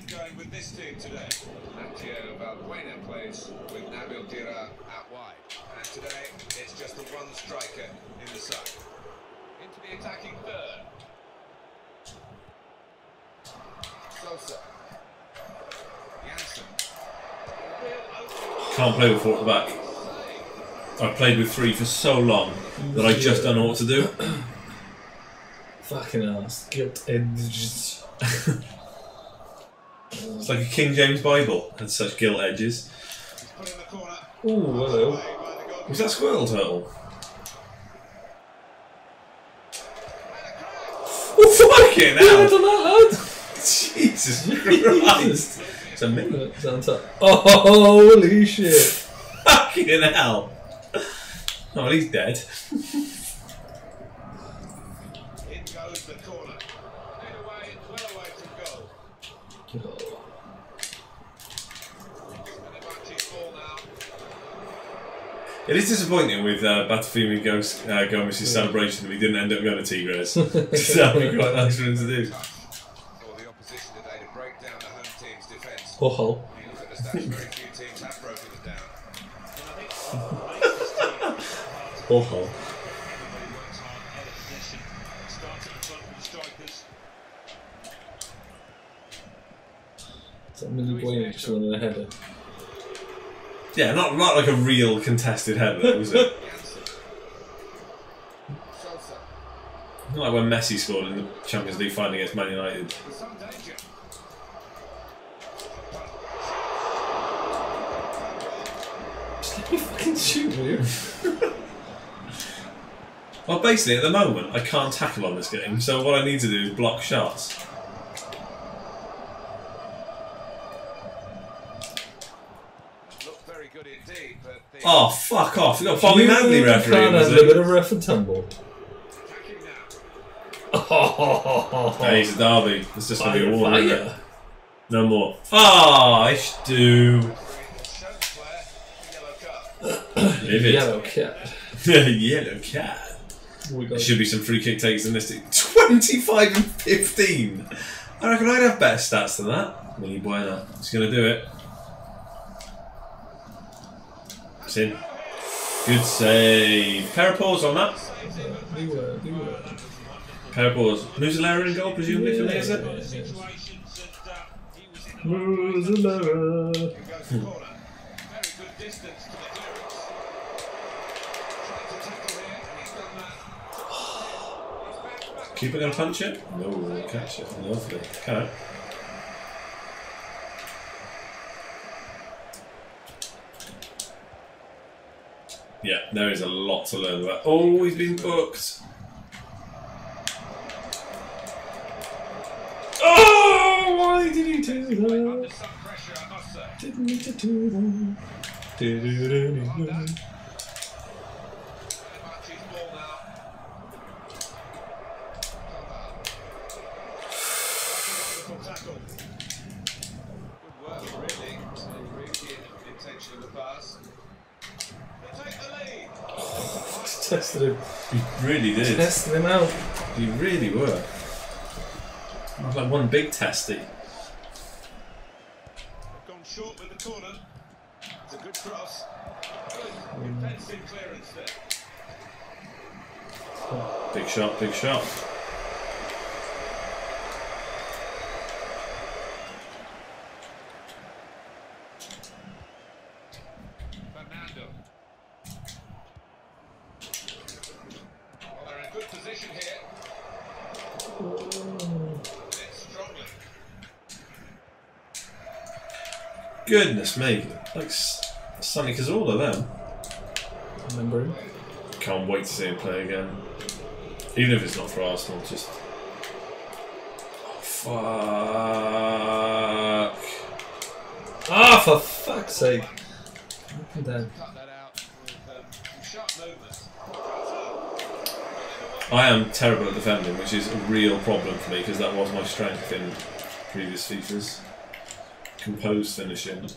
Going with this team today. Mathieu Valbuena plays with Nabil Dira out wide. And today, it's just the one striker in the side. Into the attacking third. Sosa. Janssen. Can't play with four at the back. I've played with three for so long that I just don't know what to do. Fucking ass. Guilt edges. It's like a King James Bible, had such gilt edges. Ooh, hello. Was that Squirrel Turtle? Oh, fucking hell! Jesus Christ! It's a minute. Oh, holy shit! Fucking hell! Oh, well, he's dead. In goes the corner. Well away from goal. It is disappointing with Batafimi Gomez's celebration that we didn't end up going to Tigres. Because that would be quite nice for him to do. For the opposition today to break down the home team's defence. Oh ho. You look at the stats, very few teams have broken it down. Oh ho. Is that Millie Boyne just running a header? Yeah, not like a real contested header, was it? Not like when Messi scored in the Champions League final against Man United. Just let me fucking shoot you. Well, basically, at the moment, I can't tackle on this game, so what I need to do is block shots. Oh, fuck off. You've got Bobby Manley refereeing, was a bit of rough and tumble. Hey, it's a derby. It's just going to be a war, isn't it? No more. Ah, I do. Yellow cat. Yellow cat. There should be some free kick takes in this team. 25 and 15. I reckon I'd have better stats than that. Millie Buena. He's going to do it. It's in. Good save. Pair of paws on that. Pair of paws. Muslera in goal, presumably, for me, is it? Muslera. Keeper going to punch it? No, catch it. Lovely. Okay. Yeah, there is a lot to learn about. Oh, he's been booked. Oh, why did he do that? Didn't need to do that. Did it anyway. Tested him. You really did. Tested him out. You really were. It was like one big testy. Gone short with the corner. It's a good cross. Good defensive clearance there. Big shot, big shot. Goodness me. Like Sonny Cazorla, them. Remember him? Can't wait to see him play again. Even if it's not for Arsenal, just... Oh, fuck. Ah, for fuck's sake. Up and down. I am terrible at defending, which is a real problem for me because that was my strength in previous FIFAs. Composed finishing.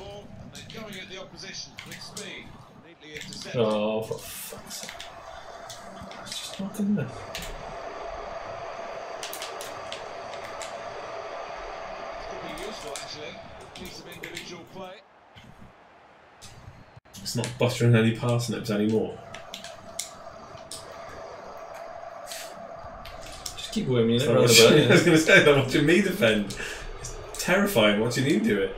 Oh, for fuck's sake. It's just not good enough. It's not buttering any parsnips anymore. Just keep whimming it I around was about going it. to say that watching me defend. It's terrifying watching you do it.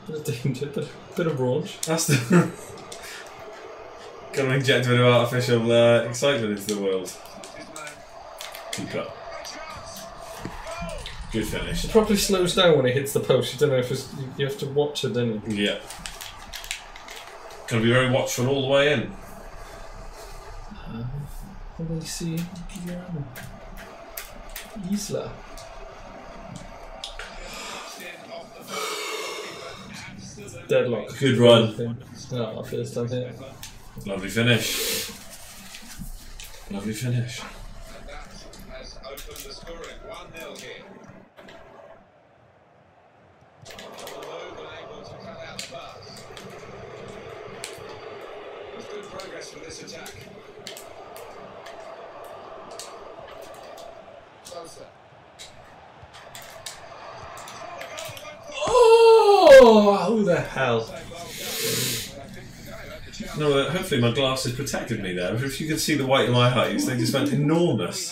Bit of danger, bit of raunch. That's the... Got to inject a bit of artificial excitement into the world. Keep up. Good finish. It probably slows down when it hits the post. You don't know if it's, you have to watch it, don't you? Yeah. Got to be very watchful all the way in. What do you see? Isla. Deadlock. Good run. Oh, first time here. Lovely finish. Lovely finish. Has opened the scoring 1-0 here. Able to cut out the pass. There's good progress for this attack. Oh, who the hell? No, hopefully my glasses protected me there. If you could see the white of my eyes, they just went enormous.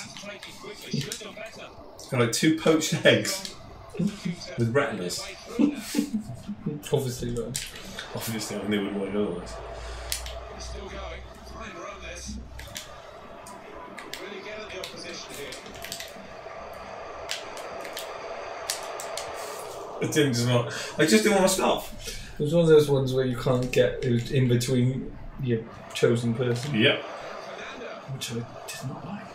Got like 2 poached eggs with retinas. Obviously, man. Obviously, I knew it wouldn't work otherwise. Still going. Trying to run this. Really get at the opposition here. I just didn't want to stop. It was one of those ones where you can't get in between your chosen person. Yep. Which I did not like.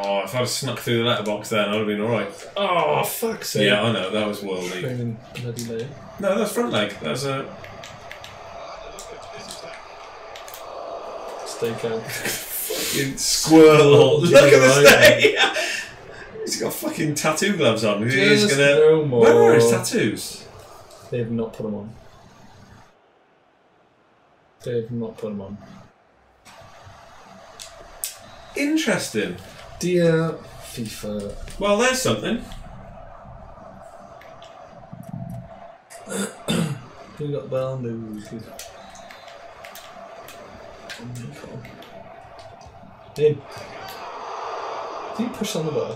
Oh, if I'd have snuck through the letterbox then, I'd have been alright. Oh, fuck's sake. Yeah, I know, that was worldly. Training bloody layer. No, that's front leg. That's a... Stakeout. Fucking squirrel. Look at the stay! He's got fucking tattoo gloves on. He's gonna... No more. Where are his tattoos? They have not put them on. They have not put them on. Interesting. Dear FIFA. Well, there's something. Who got bell? No. In. Did he push on the bar?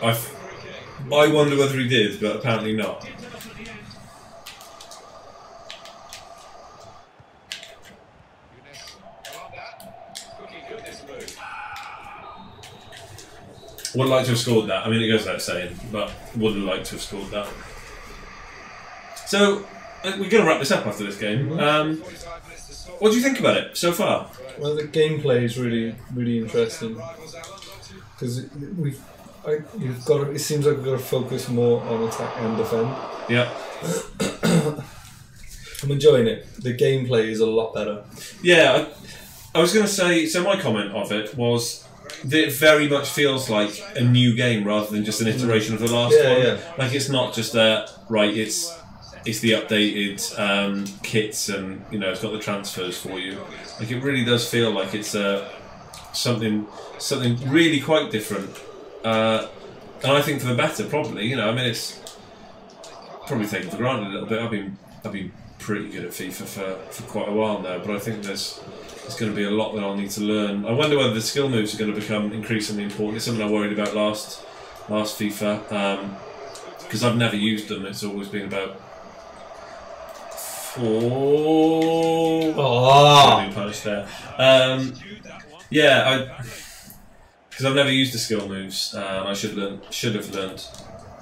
I wonder whether he did, but apparently not. Would like to have scored that. I mean, it goes without saying, but would have liked to have scored that. So, we're going to wrap this up after this game. What do you think about it so far? Well, the gameplay is really, really interesting because you've got. It seems like we've got to focus more on attack and defend. Yeah. I'm enjoying it. The gameplay is a lot better. Yeah, I was going to say. So my comment of it was that it very much feels like a new game rather than just an iteration of the last one. Yeah. Like it's not just right. It's the updated kits, and it's got the transfers for you. Like it really does feel like it's something really quite different, and I think for the better. Probably, I mean, it's probably taken for granted a little bit. I've been pretty good at FIFA for quite a while now, but I think there's going to be a lot that I'll need to learn. I wonder whether the skill moves are going to become increasingly important. It's something I worried about last FIFA because I've never used them. It's always been about. Being punished there. Yeah, because I've never used the skill moves, and I should have learned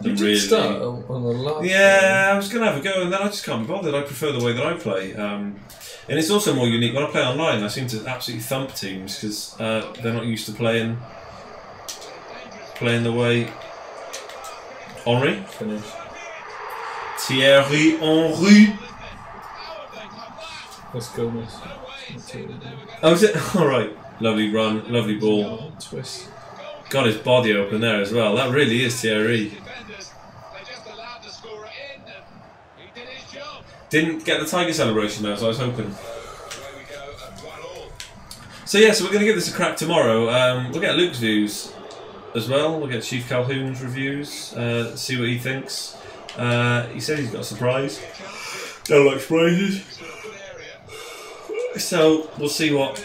You did start on the last. Yeah, I was going to have a go, and then I just can't be bothered. I prefer the way that I play. And it's also more unique. When I play online, I seem to absolutely thump teams because they're not used to playing the way. Henry? Finish. Thierry Henry. Let's go, miss. Oh, is it? Alright. Lovely run, lovely ball. Twist. Got his body open there as well. That really is Thierry. Didn't get the Tiger celebration though, so I was hoping. So yeah, so we're going to give this a crack tomorrow. We'll get Luke's views as well. We'll get Chief Calhoun's reviews, see what he thinks. He said he's got a surprise. Don't like surprises. So we'll see what.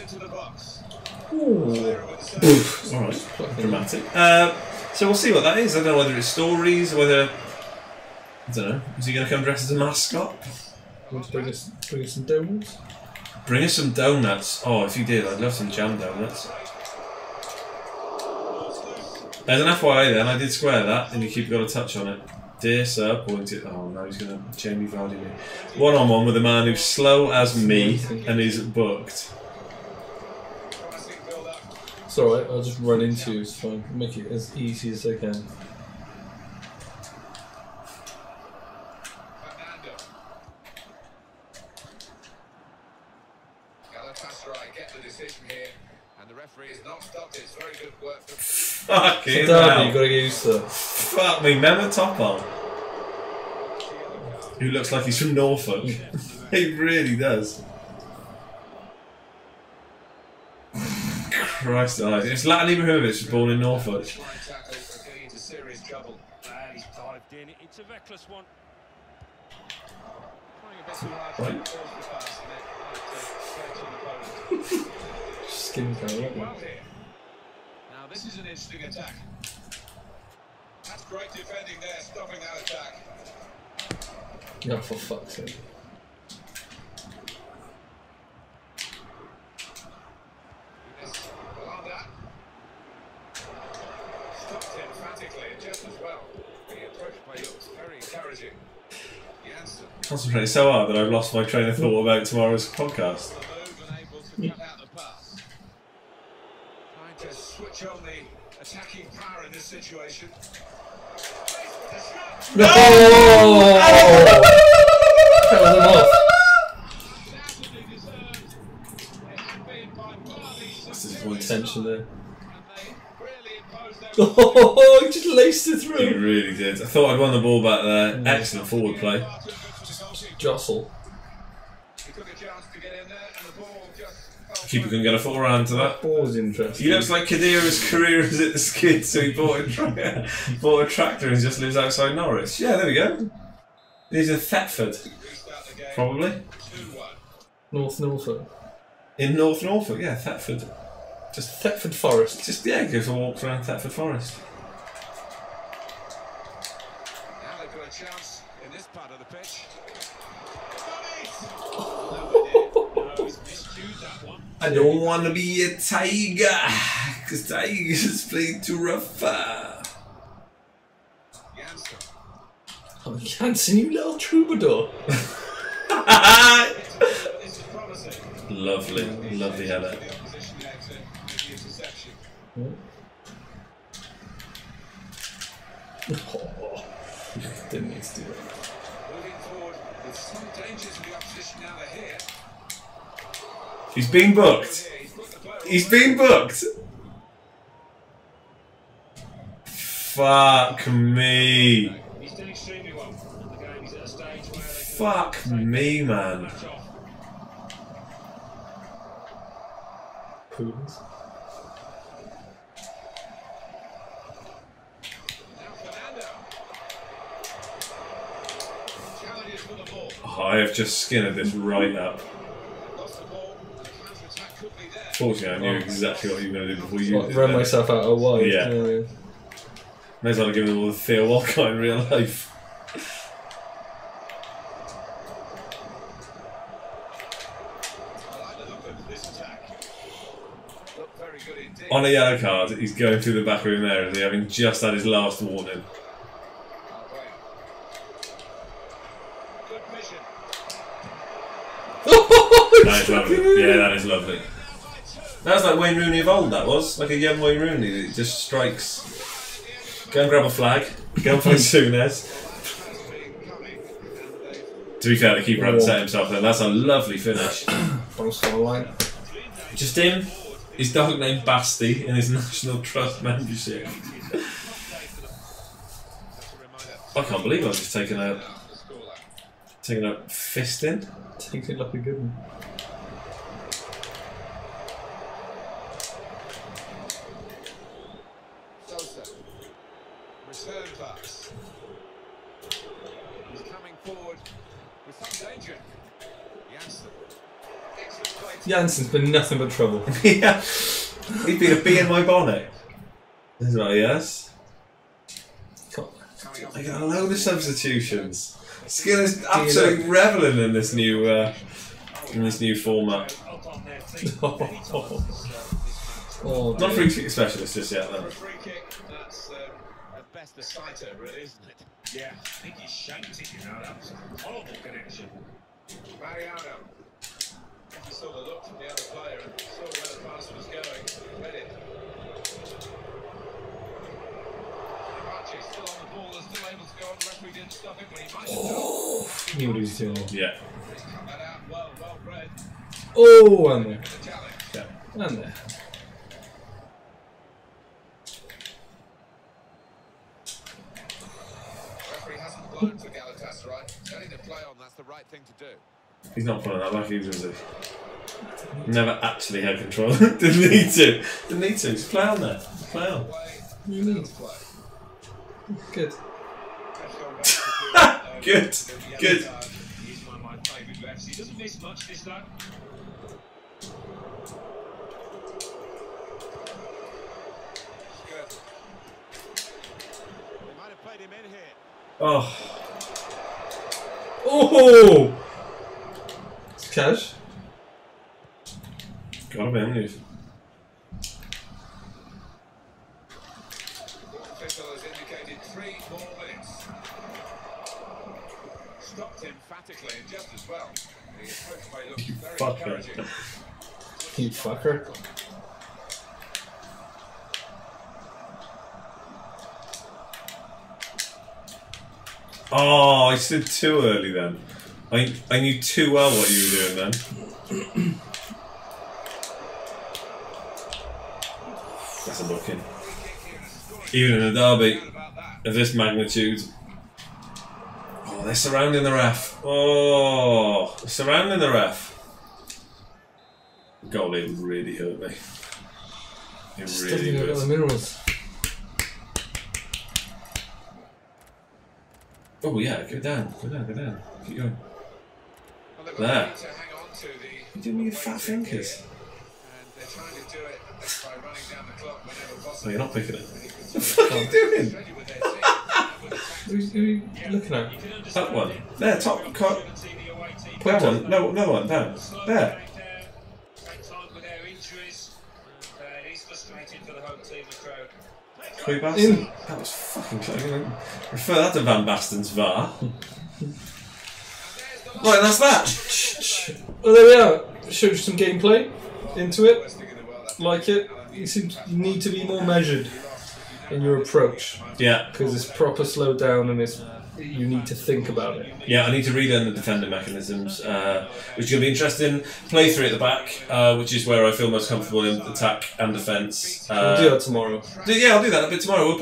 Alright, dramatic. So we'll see what that is. I don't know whether it's stories, or whether. I don't know. Is he going to come dressed as a mascot? Want to bring us some donuts? Bring us some donuts. Oh, if you did, I'd love some jam donuts. As an FYI then, I did square that, and you keep got a touch on it. Dear sir, pointed. Oh no, he's going to Jamie Vardy me. One-on-one with a man who's slow as me and is booked. It's alright, I'll just run into you, it's fine. Make it as easy as I can. Fucking hell. You've got to get used to. Fuck me, remember Topol? Who looks like he's from Norfolk. He really does. Christ alive. It's Zlatan Ibrahimovic was born in Norfolk. He's dived in. It's a reckless one. Right. Skin colour. Now this is an interesting attack. That's great defending there, stopping that attack. Yeah, for fuck's sake. Stopped emphatically and just as well. The approach play looks very encouraging. Janssen. Concentrating so hard that I've lost my train of thought about tomorrow's podcast. Unable to cut out the pass. Trying to switch on the attacking power in this situation. No! That was him off. This is one Tension there. Oh, he just laced it through. He really did. I thought I'd won the ball back there. Excellent forward play. Jostle. Keeper couldn't get a foot around to that. Ball's interesting. He looks like Khedira's career is at the skid, so he bought a tractor and just lives outside Norwich. Yeah, there we go. He's in Thetford, probably. North Norfolk. In North Norfolk, yeah, Thetford. Just Thetford Forest. Just yeah, goes for walks around Thetford Forest. Now they've got a chance in this part of the pitch. I don't want to be a tiger, because tigers play too rough. Oh, Janssen, you little troubadour. Lovely, lovely header. Oh, didn't need to do that. Moving forward with some dangers for the opposition now they're here. He's been booked. He's been booked. Fuck me. He's doing extremely well. The game is at a stage where Fuck me, man. Poodles. I have just skinned this right up. Fortunately, I knew exactly what you were going to do before you did. Run myself out of wide. Yeah. May as well have given them all the Theo Walcott in real life. On a yellow card, he's going through the back room there, is he, having just had his last warning. That is lovely. Yeah, that is lovely. That was like Wayne Rooney of old, that was. Like a young Wayne Rooney that just strikes. Go and grab a flag. Go and find Souness. To be fair, the keeper hadn't set himself there. That's a lovely finish. Just him, his dog named Basti, in his National Trust membership. I can't believe I was just taking a fist in. Taking like a good one. Return pass. He's coming forward with some danger. Janssen. Excellent play. Janssen's been nothing but trouble. Yeah. He's been a bee in my bonnet. That's right, yes. I got a load of substitutions. Skinner's absolutely reveling in this new format. Oh, not a free kick specialist just yet, though. Free kick, that's at best a sighter, really, isn't it? Yeah, I think he shanked it, you know. That was a horrible connection. Mariano. He saw the look from the other player and saw where the pass was going. Read it. Archie still on the ball, is still able to go on. The referee didn't stop it, but he might have done. knew what he was doing. Yeah. He's cut that out well read. Oh, and there. The challenge. Yeah. And there. Referee hasn't blown for Galatasaray. Telling to play on, that's the right thing to do. He's not pulling that back either, is he? Never actually had control. Didn't need to. Didn't need to. Just play on there. Play on. You need good. Good. Good. He's one of my favourite lefts. He doesn't miss much this time. Good. They might have played him in here. Oh. Oh! It's Cash. Gotta be on you. Official has indicated 3 more minutes. Stopped emphatically and just as well. The approach play looks very Fucker. encouraging. You fucker. Oh, I stood too early then. I knew too well what you were doing then. That's a booking. Even in a derby of this magnitude. Oh, they're surrounding the ref. Oh, they're surrounding the ref. The goalie really hurt me. It really Got the hurt. minerals. Oh yeah, go down, go down, go down. Keep going. Well, they've There. got to hang on to the You doing with your fat fingers? and they're trying to do it by running down the clock whenever Oh, possible. you're not picking it. What the fuck are you doing? Ready with their team. Who are you looking at? That one. There, top. That one. No, another one. Down. There. Quay Baston. That was fucking close. Refer that to Van Basten's VAR. Right, that's that. Well, there we are. Shows some gameplay into it. Like it. You need to be more measured in your approach Yeah. because it's proper slowed down and you need to think about it. Yeah, I need to relearn the defending mechanisms, which is going to be interesting. Play 3 at the back, which is where I feel most comfortable in attack and defence. We'll do that tomorrow. Yeah, I'll do that a bit tomorrow.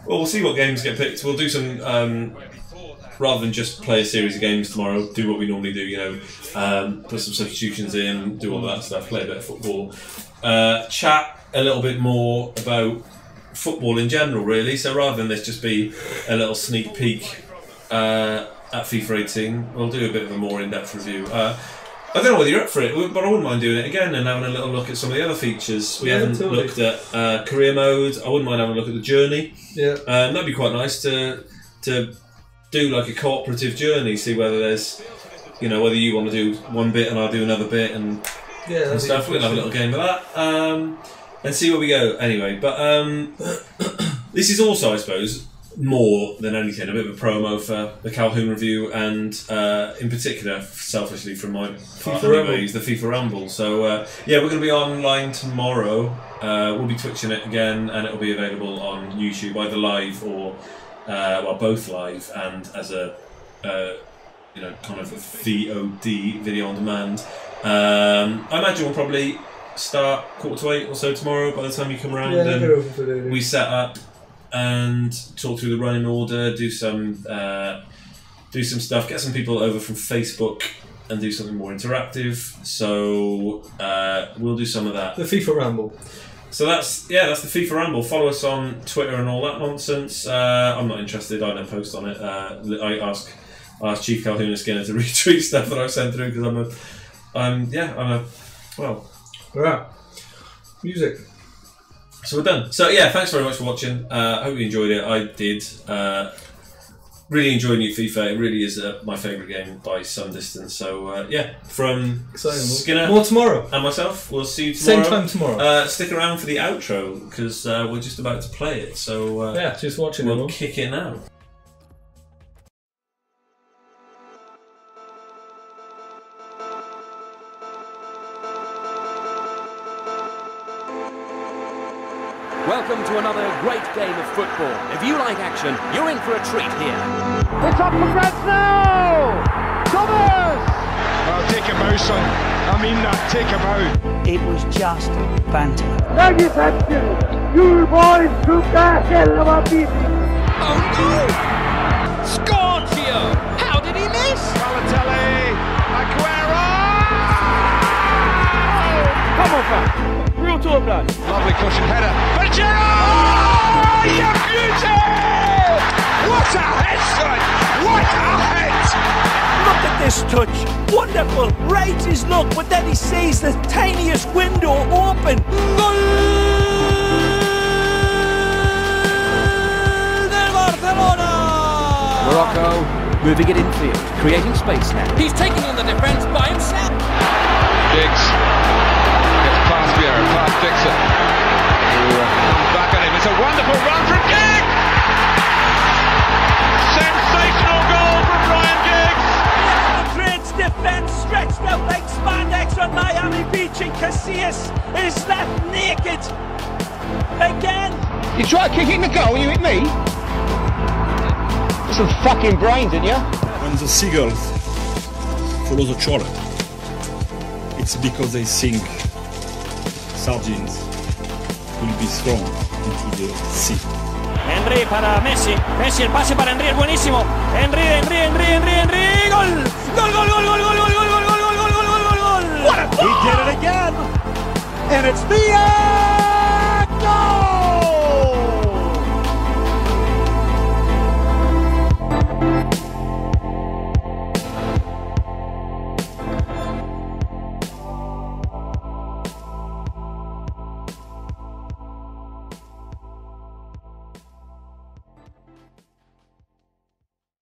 We'll see what games get picked. We'll do some, rather than just play a series of games tomorrow, do what we normally do, you know, put some substitutions in, do all that stuff, play a bit of football. Chat a little bit more about football in general, really. So rather than this just be a little sneak peek at FIFA 18, we'll do a bit of a more in-depth review. I don't know whether you're up for it, but I wouldn't mind doing it again and having a little look at some of the other features. We haven't totally looked at career mode. I wouldn't mind having a look at the journey. Yeah. That'd be quite nice to do like a cooperative journey, see whether there's, you know, whether you want to do one bit and I'll do another bit and stuff. We'll have a little game of that and see where we go anyway. But this is also, I suppose, more than anything, a bit of a promo for the Calhoun review, and in particular, selfishly from my part anyways, the FIFA Ramble. So yeah, we're going to be online tomorrow. We'll be twitching it again, and it'll be available on YouTube, either live or well, both live and as a you know, kind of a VOD, video on demand. I imagine we'll probably start 7:45 or so tomorrow by the time you come around, and we set up and talk through the running order, do some stuff, get some people over from Facebook and do something more interactive. So we'll do some of that. The FIFA Ramble. So that's the FIFA Ramble. Follow us on Twitter and all that nonsense. I'm not interested. I don't post on it. I ask Chief Calhoun Skinner to retweet stuff that I've sent through because Right. Music. So we're done. So yeah, thanks very much for watching. I hope you enjoyed it. I did. Really enjoyed new FIFA. It really is my favourite game by some distance. So yeah, from Skinner, more tomorrow, and myself, we'll see you tomorrow. Same time tomorrow. Stick around for the outro because we're just about to play it. So yeah, just watching. We'll kick it now. Welcome to another great game of football. If you like action, you're in for a treat here. It's up for grabs now! Thomas! Oh, take him out, son. I mean that, take him out. It was just banter. Thank you, you boys took the hell of a beating. Oh no! Scorchio! How did he miss? Balotelli! Aguero! Come on, fam. Real talk, lad. Lovely cushion header. Pajero! Oh, you beauty! What a head, son! What a head! Look at this touch. Wonderful. Rates his look, but then he sees the tiniest window open. Goal del Barcelona! Morocco moving it infield, creating space now. He's taking on the defence by himself. Giggs. Past Vieira, past Dixon. Comes back at him. It's a wonderful run from Giggs! Sensational goal from Ryan Giggs! Madrid's defence stretched out like spandex on Miami Beach, and Casillas is left naked. Again. You tried kicking the goal, you hit me? Some fucking brains, didn't you? When the seagulls follow the trawler, it's because they think sardines will be thrown into the sea. Henry para Messi. Messi, el pase para Henry es buenísimo. Henry. Gol! Gol! What a goal! He did it again! And it's the